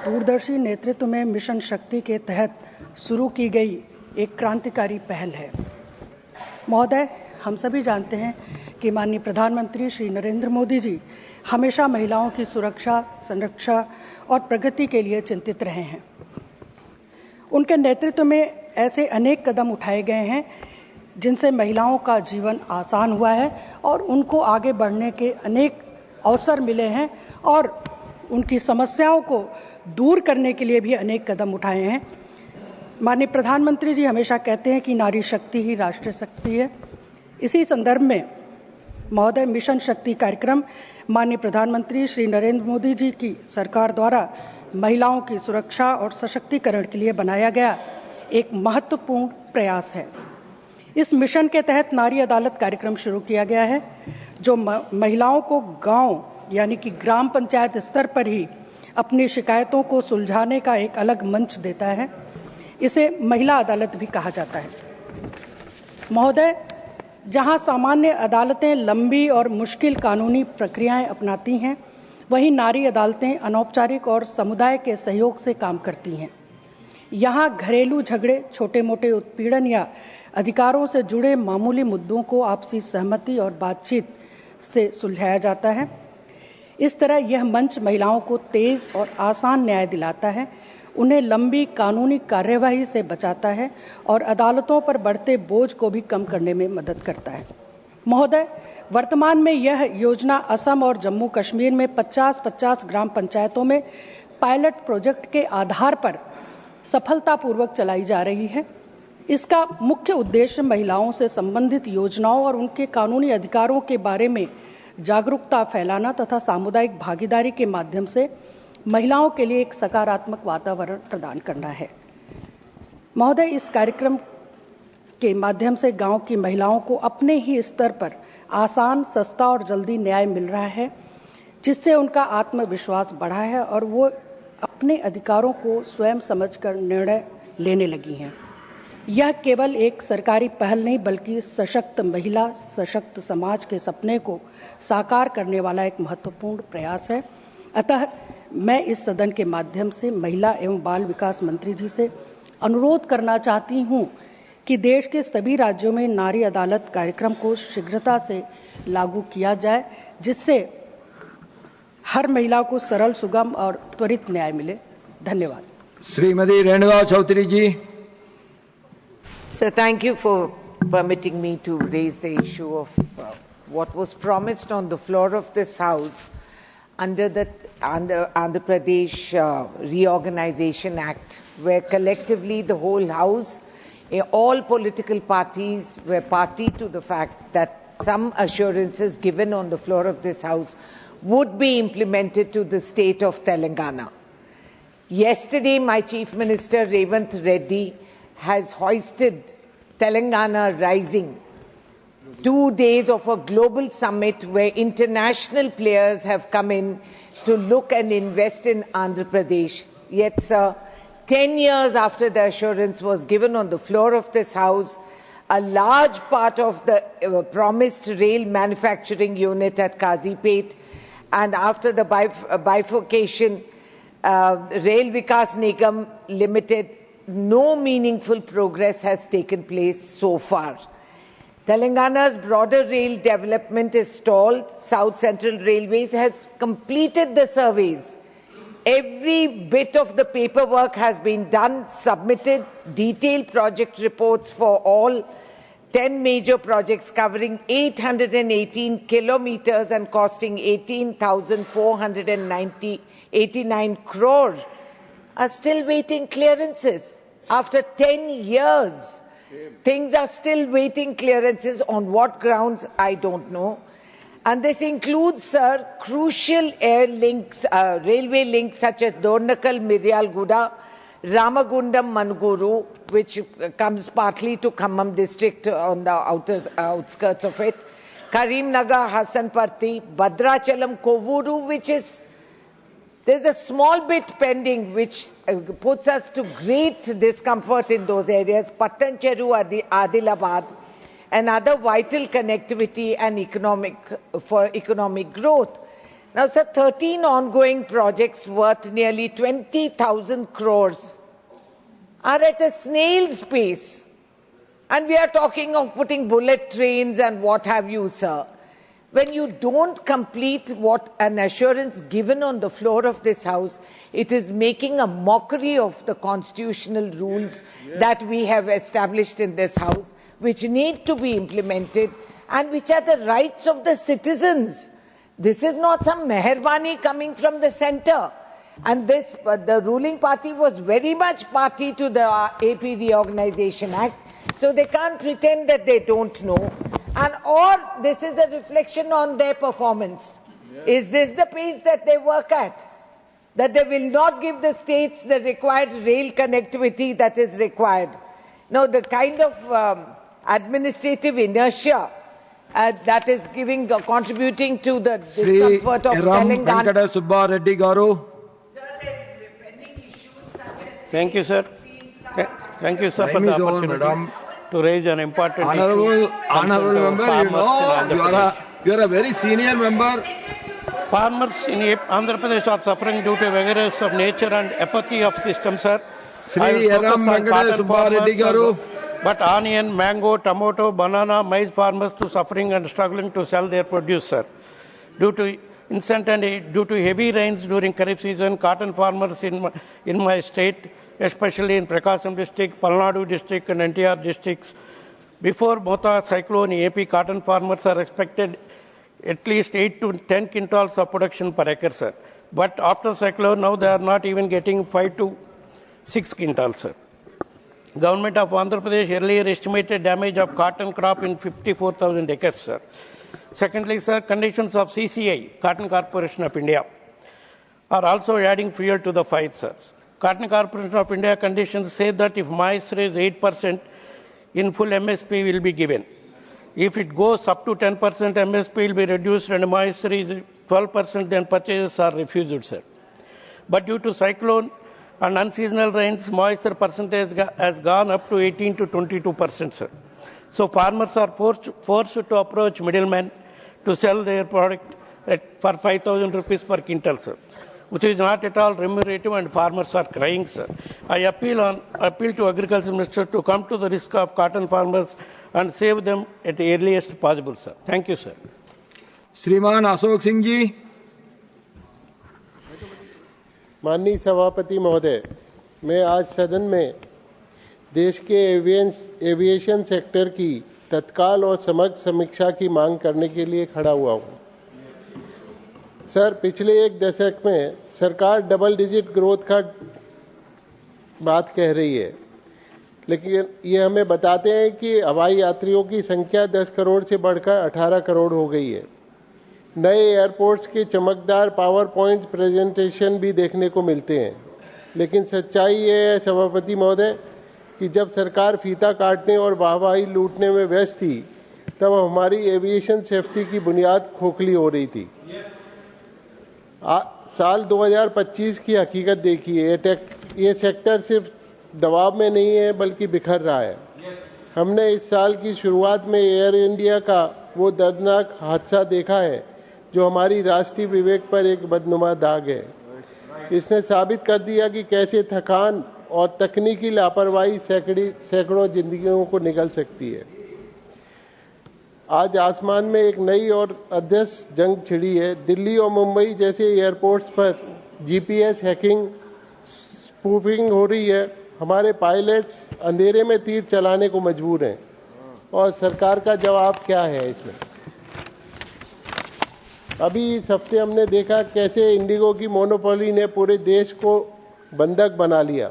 दूरदर्शी नेतृत्व में मिशन शक्ति के तहत शुरू की गई एक क्रांतिकारी पहल है। महोदय, हम सभी जानते हैं कि माननीय प्रधानमंत्री श्री नरेंद्र मोदी जी हमेशा महिलाओं की सुरक्षा, संरक्षा और प्रगति के लिए चिंतित रहे हैं। उनके नेतृत्व में ऐसे अनेक कदम उठाए गए हैं जिनसे महिलाओं का जीवन आसान हुआ है और उनको आगे बढ़ने के अनेक अवसर मिले हैं और उनकी समस्याओं को दूर करने के लिए भी अनेक कदम उठाए हैं। माननीय प्रधानमंत्री जी हमेशा कहते हैं कि नारी शक्ति ही राष्ट्र शक्ति है। इसी संदर्भ में महोदय, मिशन शक्ति कार्यक्रम माननीय प्रधानमंत्री श्री नरेंद्र मोदी जी की सरकार द्वारा महिलाओं की सुरक्षा और सशक्तिकरण के लिए बनाया गया एक महत्वपूर्ण प्रयास है। इस मिशन के तहत नारी अदालत कार्यक्रम शुरू किया गया है, जो महिलाओं को गांव यानी कि ग्राम पंचायत स्तर पर ही अपनी शिकायतों को सुलझाने का एक अलग मंच देता है। इसे महिला अदालत भी कहा जाता है। महोदय, जहां सामान्य अदालतें लंबी और मुश्किल कानूनी प्रक्रियाएं अपनाती हैं, वहीं नारी अदालतें अनौपचारिक और समुदाय के सहयोग से काम करती हैं। यहाँ घरेलू झगड़े, छोटे मोटे उत्पीड़न या अधिकारों से जुड़े मामूली मुद्दों को आपसी सहमति और बातचीत से सुलझाया जाता है। इस तरह यह मंच महिलाओं को तेज और आसान न्याय दिलाता है, उन्हें लंबी कानूनी कार्यवाही से बचाता है और अदालतों पर बढ़ते बोझ को भी कम करने में मदद करता है। महोदय, वर्तमान में यह योजना असम और जम्मू कश्मीर में 50-50 ग्राम पंचायतों में पायलट प्रोजेक्ट के आधार पर सफलतापूर्वक चलाई जा रही है। इसका मुख्य उद्देश्य महिलाओं से संबंधित योजनाओं और उनके कानूनी अधिकारों के बारे में जागरूकता फैलाना तथा सामुदायिक भागीदारी के माध्यम से महिलाओं के लिए एक सकारात्मक वातावरण प्रदान करना है। महोदय, इस कार्यक्रम के माध्यम से गांव की महिलाओं को अपने ही स्तर पर आसान, सस्ता और जल्दी न्याय मिल रहा है, जिससे उनका आत्मविश्वास बढ़ा है और वो अपने अधिकारों को स्वयं समझकर निर्णय लेने लगी हैं। यह केवल एक सरकारी पहल नहीं बल्कि सशक्त महिला, सशक्त समाज के सपने को साकार करने वाला एक महत्वपूर्ण प्रयास है। अतः मैं इस सदन के माध्यम से महिला एवं बाल विकास मंत्री जी से अनुरोध करना चाहती हूं कि देश के सभी राज्यों में नारी अदालत कार्यक्रम को शीघ्रता से लागू किया जाए, जिससे हर महिला को सरल, सुगम और त्वरित न्याय मिले। धन्यवाद। श्रीमती रेणुका चौधरी जी। Sir, thank you for permitting me to raise the issue of what was promised on the floor of this House under the Andhra Pradesh Reorganization Act, where collectively the whole House, all political parties were party to the fact that some assurances given on the floor of this House would be implemented to the state of Telangana. Yesterday, my Chief Minister Revanth Reddy has hoisted Telangana Rising, 2 days of a global summit where international players have come in to look and invest in Andhra Pradesh. Yet, sir, 10 years after the assurance was given on the floor of this House, a large part of the promised rail manufacturing unit at Kazipet, and after the bifurcation, Rail Vikas Nigam Limited, no meaningful progress has taken place so far. Telangana's broader rail development is stalled. South Central Railways has completed the surveys. Every bit of the paperwork has been done, submitted, detailed project reports for all 10 major projects covering 818 kilometers and costing 18,489 crore are still waiting clearances. After 10 years, things are still waiting clearances. On what grounds, I don't know. And this includes, sir, crucial air links, railway links such as Dornakal, Miryalguda, Ramagundam, Manuguru, which comes partly to Khammam district on the outskirts of it, Karimnagar, Hassanparthi, Bhadrachalam, Kovuru, which is, there's a small bit pending which puts us to great discomfort in those areas, Pattancheru, Adilabad, and other vital connectivity and economic growth. Now, sir, 13 ongoing projects worth nearly 20,000 crores are at a snail's pace. And we are talking of putting bullet trains and what have you, sir. When you don't complete what an assurance given on the floor of this House, it is making a mockery of the constitutional rules that we have established in this House, which need to be implemented and which are the rights of the citizens. This is not some meherbani coming from the centre. And this, the ruling party was very much party to the AP Reorganization Act, so they can't pretend that they don't know. And or this is a reflection on their performance. Yes. Is this the pace that they work at? That they will not give the states the required rail connectivity that is required. Now, the kind of administrative inertia that is contributing to the discomfort of Telangana. Venkata Subba Reddy Garu. Thank you, sir. Thank you, sir, for the opportunity to raise an important issue. Honorable member, you are a very senior member. Farmers in Andhra Pradesh are suffering due to vagaries of nature and apathy of system, sir. Shri Venkata Subba Reddy Garu. but onion, mango, tomato, banana, maize farmers to suffering and struggling to sell their produce, sir. Due to heavy rains during Kharif season, cotton farmers in my state, especially in Prakasam district, Palnadu district and NTR districts, before Mota cyclone, AP cotton farmers are expected at least 8 to 10 quintals of production per acre, sir. But after cyclone, now they are not even getting 5 to 6 quintals, sir. Government of Andhra Pradesh earlier estimated damage of cotton crop in 54,000 acres, sir. Secondly, sir, conditions of CCI, Cotton Corporation of India, are also adding fuel to the fight, sir. Cotton Corporation of India conditions say that if moisture is 8%, in full MSP will be given. If it goes up to 10%, MSP will be reduced and moisture is 12%, then purchases are refused, sir. But due to cyclone and unseasonal rains, moisture percentage has gone up to 18 to 22%, sir. So farmers are forced to approach middlemen to sell their product for 5,000 rupees per quintal, sir, which is not at all remunerative, and farmers are crying, sir. I appeal to Agriculture Minister to come to the risk of cotton farmers and save them at the earliest possible, sir. Thank you, sir. श्रीमान अशोक सिंह जी। माननीय सभापति महोदय, मैं आज सदन में देश के एविएशन सेक्टर की तत्काल और समग्र समीक्षा की मांग करने के लिए खड़ा हुआ हूँ। सर, पिछले एक दशक में सरकार डबल डिजिट ग्रोथ का बात कह रही है, लेकिन ये हमें बताते हैं कि हवाई यात्रियों की संख्या 10 करोड़ से बढ़कर 18 करोड़ हो गई है। नए एयरपोर्ट्स के चमकदार पावर पॉइंट प्रेजेंटेशन भी देखने को मिलते हैं, लेकिन सच्चाई ये है सभापति महोदय कि जब सरकार फीता काटने और वाहवाही लूटने में व्यस्त थी, तब हमारी एविएशन सेफ्टी की बुनियाद खोखली हो रही थी। साल 2025 की हकीकत देखिए, ये सेक्टर सिर्फ दबाव में नहीं है बल्कि बिखर रहा है। हमने इस साल की शुरुआत में एयर इंडिया का वो दर्दनाक हादसा देखा है जो हमारी राष्ट्रीय विवेक पर एक बदनुमा दाग है। इसने साबित कर दिया कि कैसे थकान और तकनीकी लापरवाही सैकड़ों जिंदगियों को निगल सकती है। आज आसमान में एक नई और अदृश्य जंग छिड़ी है। दिल्ली और मुंबई जैसे एयरपोर्ट्स पर जीपीएस हैकिंग, स्पूफिंग हो रही है। हमारे पायलट्स अंधेरे में तीर चलाने को मजबूर हैं, और सरकार का जवाब क्या है इसमें? अभी इस हफ्ते हमने देखा कैसे इंडिगो की मोनोपोली ने पूरे देश को बंधक बना लिया।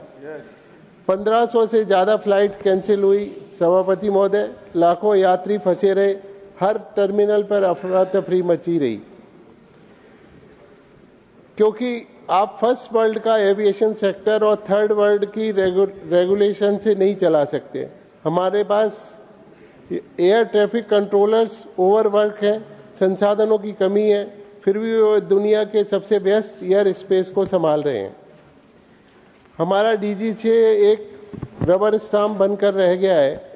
1500 से ज़्यादा फ्लाइट्स कैंसिल हुई। सभापति महोदय, लाखों यात्री फंसे रहे। हर टर्मिनल पर अफरा तफरी मची रही, क्योंकि आप फर्स्ट वर्ल्ड का एविएशन सेक्टर और थर्ड वर्ल्ड की रेगुलेशन से नहीं चला सकते। हमारे पास एयर ट्रैफिक कंट्रोलर्स ओवरवर्क हैं, संसाधनों की कमी है, फिर भी वो दुनिया के सबसे व्यस्त एयर स्पेस को संभाल रहे हैं। हमारा DG6 एक रबर स्टाम्प बनकर रह गया है।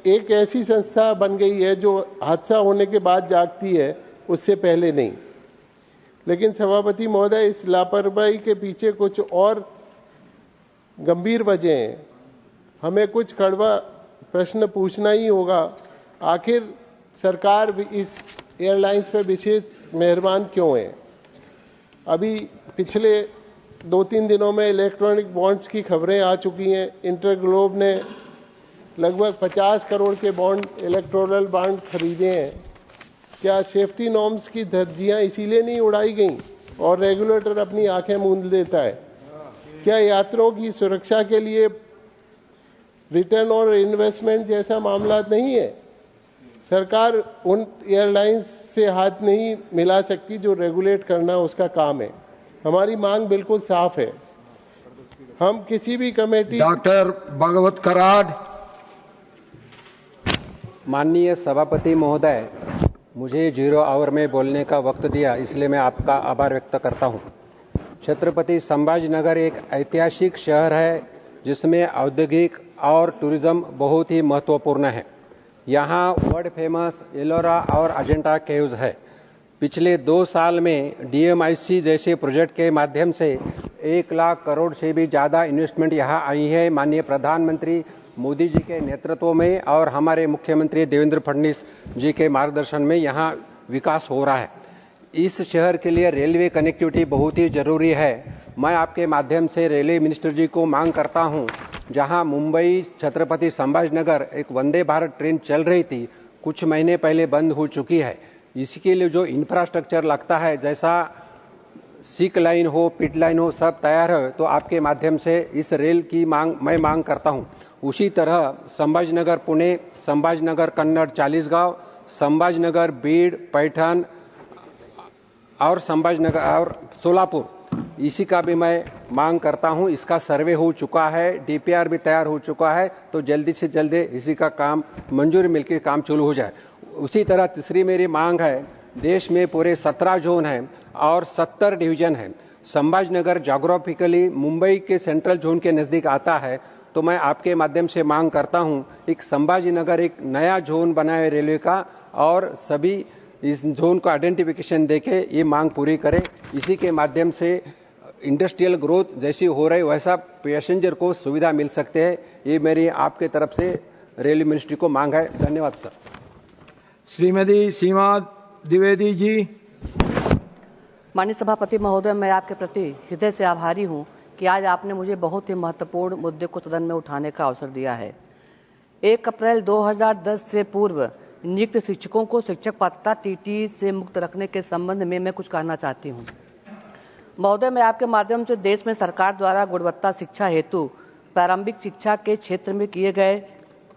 एक ऐसी संस्था बन गई है जो हादसा होने के बाद जागती है, उससे पहले नहीं। लेकिन सभापति महोदय, इस लापरवाही के पीछे कुछ और गंभीर वजह हैं। हमें कुछ कड़वा प्रश्न पूछना ही होगा। आखिर सरकार इस एयरलाइंस पर विशेष मेहरबान क्यों है? अभी पिछले 2-3 दिनों में इलेक्ट्रॉनिक बॉन्ड्स की खबरें आ चुकी हैं। इंटरग्लोब ने लगभग 50 करोड़ के बॉन्ड, इलेक्टोरल बॉन्ड खरीदे हैं। क्या सेफ्टी नॉर्म्स की धज्जियां इसीलिए नहीं उड़ाई गई और रेगुलेटर अपनी आंखें मूंद लेता है? क्या यात्रियों की सुरक्षा के लिए रिटर्न और इन्वेस्टमेंट जैसा मामला नहीं है? सरकार उन एयरलाइंस से हाथ नहीं मिला सकती जो रेगुलेट करना उसका काम है। हमारी मांग बिल्कुल साफ है। हम किसी भी कमेटी। डॉक्टर भागवत कराड़। माननीय सभापति महोदय, मुझे 0 आवर में बोलने का वक्त दिया, इसलिए मैं आपका आभार व्यक्त करता हूं। छत्रपति संभाजीनगर एक ऐतिहासिक शहर है जिसमें औद्योगिक और टूरिज्म बहुत ही महत्वपूर्ण है। यहाँ वर्ल्ड फेमस एलोरा और अजंता केव्स है। पिछले 2 साल में DMIC जैसे प्रोजेक्ट के माध्यम से 1 लाख करोड़ से भी ज़्यादा इन्वेस्टमेंट यहाँ आई है। माननीय प्रधानमंत्री मोदी जी के नेतृत्व में और हमारे मुख्यमंत्री देवेंद्र फडणवीस जी के मार्गदर्शन में यहाँ विकास हो रहा है। इस शहर के लिए रेलवे कनेक्टिविटी बहुत ही जरूरी है। मैं आपके माध्यम से रेलवे मिनिस्टर जी को मांग करता हूं, जहां मुंबई छत्रपति संभाजीनगर एक वंदे भारत ट्रेन चल रही थी, कुछ महीने पहले बंद हो चुकी है। इसके लिए जो इंफ्रास्ट्रक्चर लगता है, जैसा सिक लाइन हो, पिट लाइन हो, सब तैयार है, तो आपके माध्यम से इस रेल की मैं मांग करता हूं। उसी तरह संभाजीनगर पुणे, संभाजीनगर कन्नड़ चालीसगांव, संभाजीनगर बीड़ पैठण और संभाजीनगर और सोलापुर, इसी का भी मैं मांग करता हूं। इसका सर्वे हो चुका है, डीपीआर भी तैयार हो चुका है, तो जल्दी से जल्दी इसी का काम मंजूरी मिलकर काम शुरू हो जाए। उसी तरह तीसरी मेरी मांग है, देश में पूरे 17 जोन हैं और 70 डिवीजन हैं। संभाजीनगर जोग्राफिकली मुंबई के सेंट्रल जोन के नज़दीक आता है, तो मैं आपके माध्यम से मांग करता हूं, एक संभाजीनगर एक नया जोन बनाए रेलवे का, और सभी इस जोन को आइडेंटिफिकेशन देके ये मांग पूरी करें। इसी के माध्यम से इंडस्ट्रियल ग्रोथ जैसी हो रही वैसा पैसेंजर को सुविधा मिल सकते हैं। ये मेरी आपके तरफ से रेलवे मिनिस्ट्री को मांग है। धन्यवाद सर। श्रीमती सीमा द्विवेदी जी। माननीय सभापति महोदय, मैं आपके प्रति हृदय से आभारी हूं कि आज आपने मुझे बहुत ही महत्वपूर्ण मुद्दे को सदन में उठाने का अवसर दिया है। 1 अप्रैल 2010 से पूर्व नियुक्त शिक्षकों को शिक्षक पात्रता टीटी से मुक्त रखने के संबंध में मैं कुछ कहना चाहती हूं। महोदय, मैं आपके माध्यम से देश में सरकार द्वारा गुणवत्ता शिक्षा हेतु प्रारंभिक शिक्षा के क्षेत्र में किए गए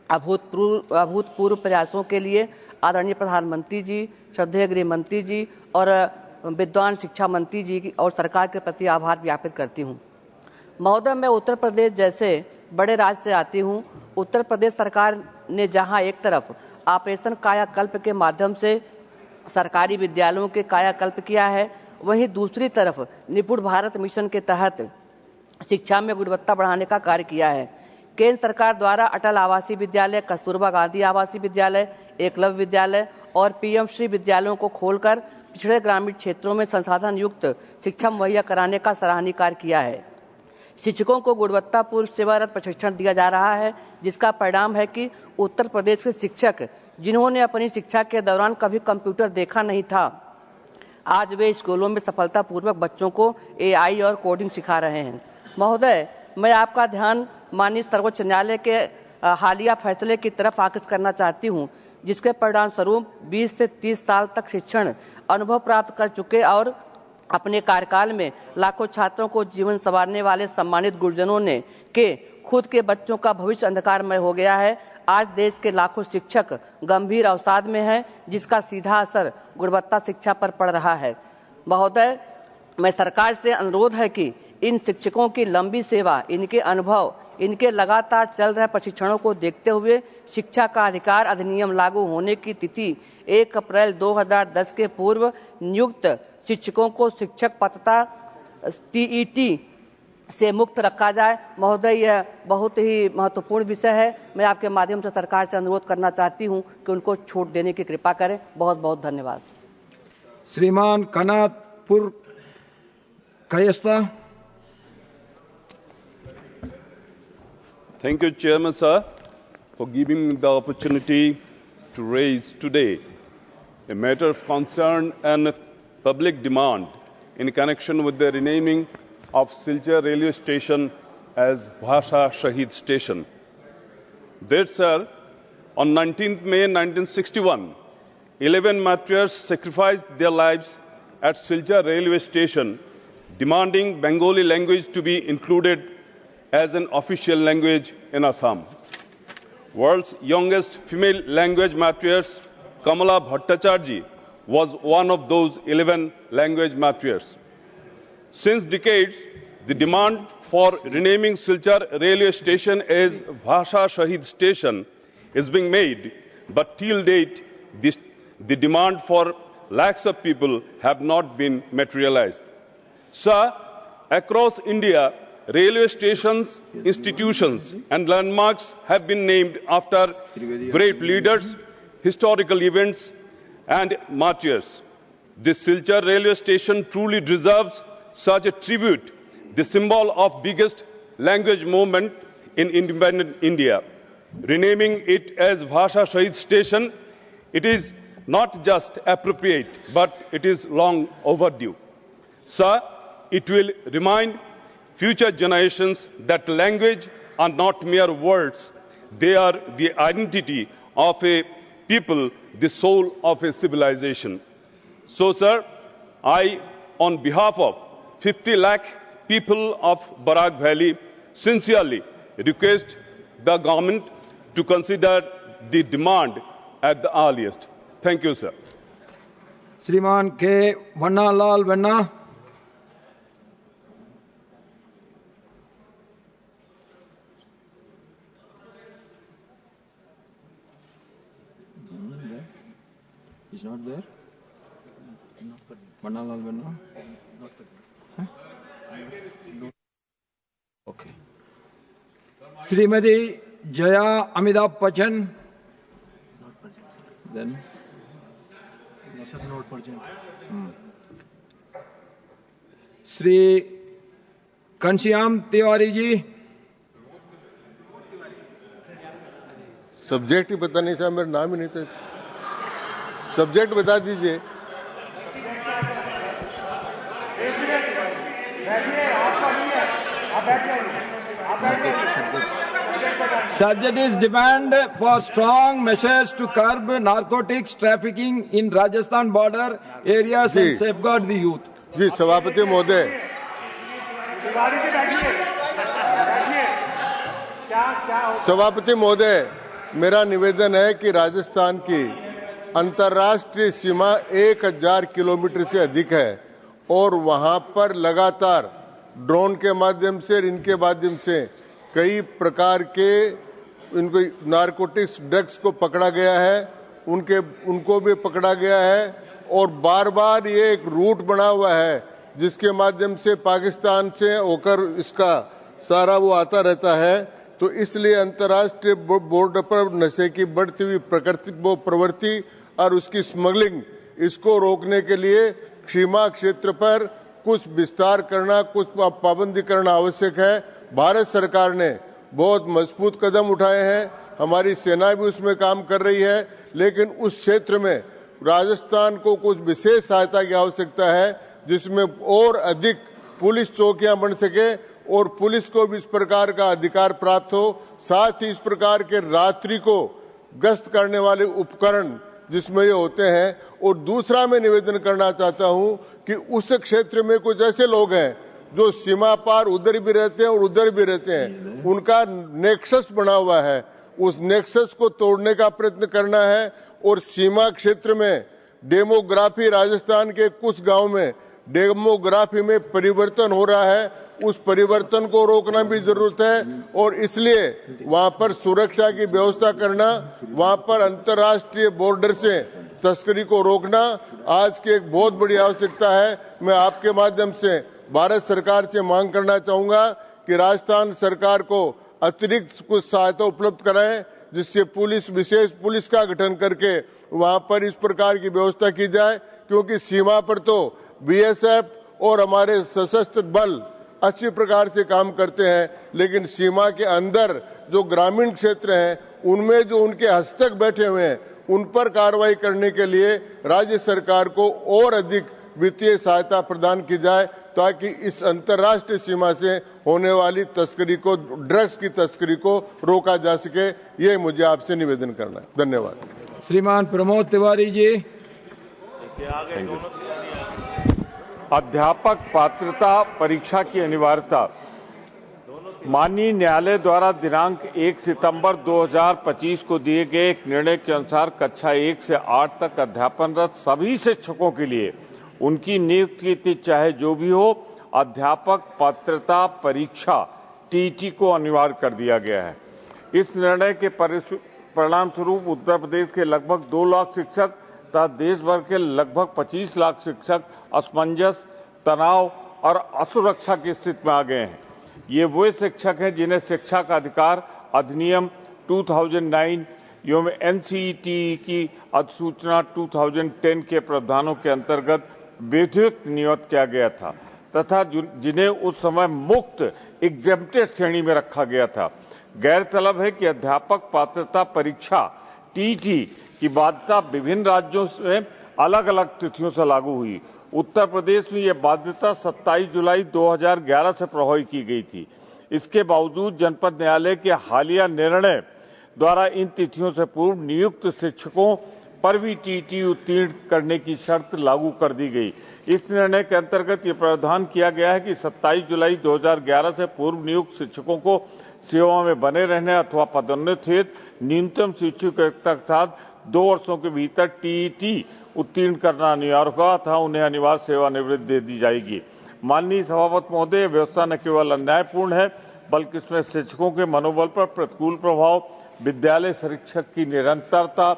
अभूतपूर्व प्रयासों के लिए आदरणीय प्रधानमंत्री जी, श्रद्धेय गृह मंत्री जी और विद्वान शिक्षा मंत्री जी और सरकार के प्रति आभार ज्ञापित करती हूं। महोदय, मैं उत्तर प्रदेश जैसे बड़े राज्य से आती हूं। उत्तर प्रदेश सरकार ने जहां एक तरफ ऑपरेशन कायाकल्प के माध्यम से सरकारी विद्यालयों के कायाकल्प किया है, वहीं दूसरी तरफ निपुण भारत मिशन के तहत शिक्षा में गुणवत्ता बढ़ाने का कार्य किया है। केंद्र सरकार द्वारा अटल आवासीय विद्यालय, कस्तूरबा गांधी आवासीय विद्यालय, एकलव्य विद्यालय और पीएम श्री विद्यालयों को खोलकर पिछड़े ग्रामीण क्षेत्रों में संसाधन युक्त शिक्षा मुहैया कराने का सराहनीय कार्य किया है। शिक्षकों को गुणवत्तापूर्ण सेवारत प्रशिक्षण दिया जा रहा है, जिसका परिणाम है कि उत्तर प्रदेश के शिक्षक जिन्होंने अपनी शिक्षा के दौरान कभी कंप्यूटर देखा नहीं था, आज वे स्कूलों में सफलतापूर्वक बच्चों को एआई और कोडिंग सिखा रहे हैं। महोदय, मैं आपका ध्यान माननीय सर्वोच्च न्यायालय के हालिया फैसले की तरफ आकर्षित करना चाहती हूं, जिसके परिणाम स्वरूप 20 से 30 साल तक शिक्षण अनुभव प्राप्त कर चुके और अपने कार्यकाल में लाखों छात्रों को जीवन संवारने वाले सम्मानित गुरुजनों ने के खुद के बच्चों का भविष्य अंधकारमय हो गया है। आज देश के लाखों शिक्षक गंभीर अवसाद में हैं, जिसका सीधा असर गुणवत्ता शिक्षा पर पड़ रहा है। महोदय, मैं सरकार से अनुरोध है कि इन शिक्षकों की लंबी सेवा, इनके अनुभव, इनके लगातार चल रहे प्रशिक्षणों को देखते हुए शिक्षा का अधिकार अधिनियम लागू होने की तिथि 1 अप्रैल 2010 के पूर्व नियुक्त शिक्षकों को शिक्षक पात्रता टीईटी से मुक्त रखा जाए। महोदय, यह बहुत ही महत्वपूर्ण विषय है। मैं आपके माध्यम से सरकार से अनुरोध करना चाहती हूं कि उनको छूट देने की कृपा करें। बहुत बहुत धन्यवाद। श्रीमान कनातपुर कायस्था। Thank you, Chairman, sir, for giving me the opportunity to raise today a matter of concern and public demand in connection with the renaming of Silchar railway station as Bhasha Shahid Station. There, sir, on 19th May 1961, 11 martyrs sacrificed their lives at Silchar railway station, demanding Bengali language to be included as an official language in Assam. World's youngest female language martyrs, Kamala Bhattacharjee, was one of those 11 language martyrs. Since decades, the demand for renaming Silchar railway station as Bhasha Shahid Station is being made, but till date, the demand for lakhs of people have not been materialized. Sir, across India, railway stations, institutions and landmarks have been named after great leaders, historical events and martyrs. This Silchar railway station truly deserves such a tribute, the symbol of biggest language movement in independent India. renaming it as Bhasha Shahid Station, it is not just appropriate, but it is long overdue. Sir, it will remind future generations that language are not mere words. They are the identity of a people, the soul of a civilization. So, sir, I, on behalf of 50 lakh people of Barak Valley, sincerely request the government to consider the demand at the earliest. Thank you, sir. Shriman K. Vanna Lal Vanna. He's not there. Vanna Lal Vanna. Okay. Srimati Jaya Amitabh Bachchan. Then. Sir, not present. Shri Kanshiyam Tiwari ji. Subject ही पता नहीं था, मेरा नाम ही नहीं था. सब्जेक्ट बता दीजिए. Subject is demand for strong measures to curb narcotics trafficking in Rajasthan border areas and safeguard the youth. जी सभापति महोदय, सभापति महोदय, मेरा निवेदन है कि राजस्थान की अंतर्राष्ट्रीय सीमा 1000 किलोमीटर से अधिक है और वहां पर लगातार ड्रोन के माध्यम से, इनके माध्यम से कई प्रकार के इनको नारकोटिक्स ड्रग्स को पकड़ा गया है, उनको भी पकड़ा गया है और बार बार ये एक रूट बना हुआ है जिसके माध्यम से पाकिस्तान से होकर इसका सारा वो आता रहता है. तो इसलिए अंतर्राष्ट्रीय बॉर्डर पर नशे की बढ़ती हुई प्रवृत्ति और उसकी स्मगलिंग, इसको रोकने के लिए सीमा क्षेत्र पर कुछ विस्तार करना, कुछ पाबंदी करना आवश्यक है. भारत सरकार ने बहुत मजबूत कदम उठाए हैं, हमारी सेना भी उसमें काम कर रही है, लेकिन उस क्षेत्र में राजस्थान को कुछ विशेष सहायता की आवश्यकता है जिसमें और अधिक पुलिस चौकियां बन सके और पुलिस को भी इस प्रकार का अधिकार प्राप्त हो. साथ ही इस प्रकार के रात्रि को गश्त करने वाले उपकरण जिसमें ये होते हैं. और दूसरा मैं निवेदन करना चाहता हूं कि उस क्षेत्र में कुछ ऐसे लोग हैं जो सीमा पार उधर भी रहते हैं और उधर भी रहते हैं, उनका नेक्सस बना हुआ है. उस नेक्सस को तोड़ने का प्रयत्न करना है और सीमा क्षेत्र में डेमोग्राफी, राजस्थान के कुछ गांव में डेमोग्राफी में परिवर्तन हो रहा है, उस परिवर्तन को रोकना भी जरूरत है और इसलिए वहां पर सुरक्षा की व्यवस्था करना, वहां पर अंतर्राष्ट्रीय बॉर्डर से तस्करी को रोकना आज की एक बहुत बड़ी आवश्यकता है. मैं आपके माध्यम से भारत सरकार से मांग करना चाहूंगा कि राजस्थान सरकार को अतिरिक्त कुछ सहायता उपलब्ध कराएं जिससे विशेष पुलिस का गठन करके वहां पर इस प्रकार की व्यवस्था की जाए, क्योंकि सीमा पर तो बीएसएफ और हमारे सशस्त्र बल अच्छी प्रकार से काम करते हैं, लेकिन सीमा के अंदर जो ग्रामीण क्षेत्र हैं उनमें जो उनके हस्तक बैठे हुए हैं उन पर कार्रवाई करने के लिए राज्य सरकार को और अधिक वित्तीय सहायता प्रदान की जाए ताकि इस अंतर्राष्ट्रीय सीमा से होने वाली तस्करी को, ड्रग्स की तस्करी को रोका जा सके. ये मुझे आपसे निवेदन करना है. धन्यवाद. श्रीमान प्रमोद तिवारी जी. अध्यापक पात्रता परीक्षा की अनिवार्यता. माननीय न्यायालय द्वारा दिनांक 1 सितंबर 2025 को दिए गए एक निर्णय के अनुसार कक्षा 1 से 8 तक अध्यापनरत सभी शिक्षकों के लिए उनकी नियुक्ति की तिथि चाहे जो भी हो, अध्यापक पात्रता परीक्षा टीटी को अनिवार्य कर दिया गया है. इस निर्णय के परिणाम स्वरूप उत्तर प्रदेश के लगभग 2 लाख शिक्षक तथा देश भर के लगभग 25 लाख शिक्षक असमंजस, तनाव और असुरक्षा की स्थिति में आ गए हैं. ये वो शिक्षक हैं जिन्हें शिक्षा का अधिकार अधिनियम 2009 एवं एनसीईटी की अधिसूचना 2010 के प्रावधानों के अंतर्गत विधिक नियुक्त किया गया था तथा जिन्हें उस समय मुक्त एग्जेम्प्टेड श्रेणी में रखा गया था. गैरतलब है कि अध्यापक पात्रता परीक्षा टीटी की बाध्यता विभिन्न राज्यों में अलग अलग तिथियों से लागू हुई। उत्तर प्रदेश में यह बाध्यता 27 जुलाई 2011 से प्रभावी की गई थी। इसके बावजूद जनपद न्यायालय के हालिया निर्णय द्वारा इन तिथियों से पूर्व नियुक्त शिक्षकों पर भी टीटी उत्तीर्ण करने की शर्त लागू कर दी गई। इस निर्णय के अंतर्गत ये प्रावधान किया गया है कि 27 जुलाई 2011 से पूर्व नियुक्त शिक्षकों को सेवा में बने रहने अथवा पदोन्नत हेतु न्यूनतम शैक्षिक योग्यता के साथ 2 वर्षों के भीतर टीईटी उत्तीर्ण करना अनिवार्य होगा तथा उन्हें अनिवार्य सेवानिवृत्ति दे दी जाएगी। माननीय सभापति महोदय, व्यवस्था न केवल अन्यायपूर्ण है बल्कि इसमें शिक्षकों के मनोबल पर प्रतिकूल प्रभाव, विद्यालय शिक्षक की निरंतरता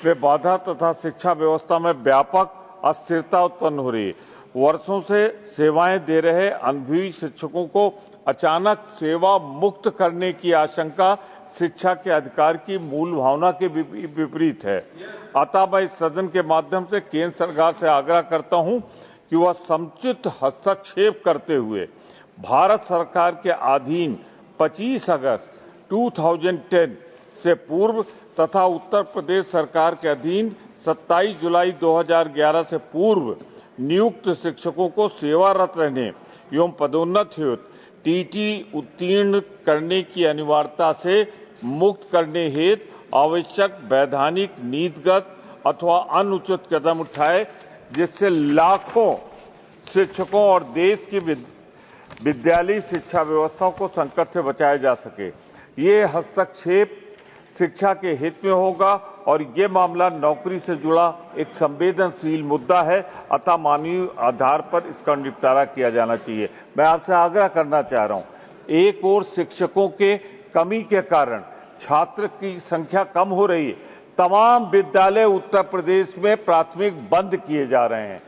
में बाधा तथा शिक्षा व्यवस्था में व्यापक अस्थिरता उत्पन्न हो रही है। वर्षों से सेवाएं दे रहे अनुभवी शिक्षकों को अचानक सेवा मुक्त करने की आशंका शिक्षा के अधिकार की मूल भावना के विपरीत है। अतः मैं इस सदन के माध्यम से केंद्र सरकार से आग्रह करता हूं कि वह समुचित हस्तक्षेप करते हुए भारत सरकार के अधीन 25 अगस्त 2010 से पूर्व तथा उत्तर प्रदेश सरकार के अधीन 27 जुलाई 2011 से पूर्व नियुक्त शिक्षकों को सेवारत रहने एवं पदोन्नत हेतु टीटी उत्तीर्ण करने की अनिवार्यता से मुक्त करने हेतु आवश्यक वैधानिक, नीतिगत अथवा अनुचित कदम उठाए, जिससे लाखों शिक्षकों और देश की विद्यालयी शिक्षा व्यवस्था को संकट से बचाया जा सके। ये हस्तक्षेप शिक्षा के हित में होगा और ये मामला नौकरी से जुड़ा एक संवेदनशील मुद्दा है, अतः मानवीय आधार पर इसका निपटारा किया जाना चाहिए। मैं आपसे आग्रह करना चाह रहा हूं, एक ओर शिक्षकों के कमी के कारण छात्र की संख्या कम हो रही है, तमाम विद्यालय उत्तर प्रदेश में प्राथमिक बंद किए जा रहे हैं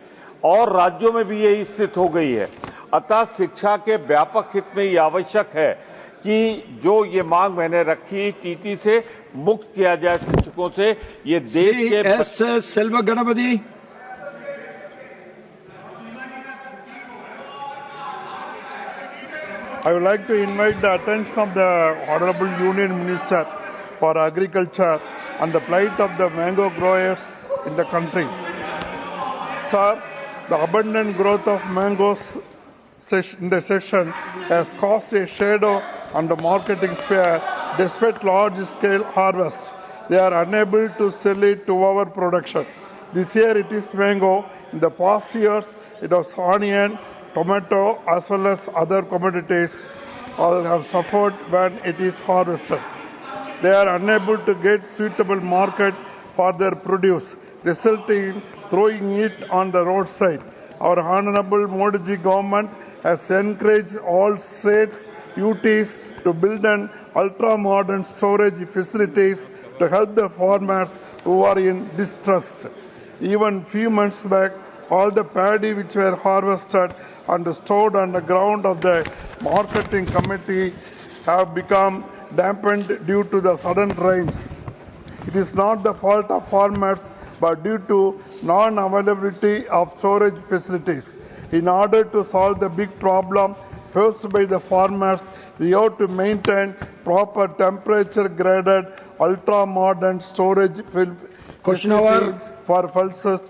और राज्यों में भी यही स्थिति हो गई है। अतः शिक्षा के व्यापक हित में ये आवश्यक है कि जो ये मांग मैंने रखी टीटी से मुक्त किया जाए शिक्षकों से। ये देश के Selva Ganpati. I would like to invite the attention of the Honorable Union Minister for Agriculture on the plight of the mango growers in the country. Sir, the abundant growth of mangoes in the session has cast a shadow on the marketing sphere. Despite large-scale harvest, they are unable to sell it to our production. This year it is mango. In the past years, it was onion, tomato, as well as other commodities all have suffered when it is harvested. They are unable to get suitable market for their produce, resulting in throwing it on the roadside. Our Honorable Modi ji government has encouraged all states, UTs to build an ultra-modern storage facilities to help the farmers who are in distress. Even few months back, all the paddy which were harvested and stored on the ground of the marketing committee have become dampened due to the sudden rains. It is not the fault of farmers, but due to non-availability of storage facilities. In order to solve the big problem faced by the farmers, we have to maintain proper temperature-graded, ultra-modern storage Question over for pulses.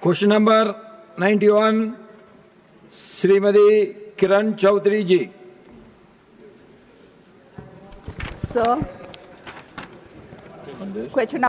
Question number 91, Srimati Kiran Chaudhary ji. Sir, question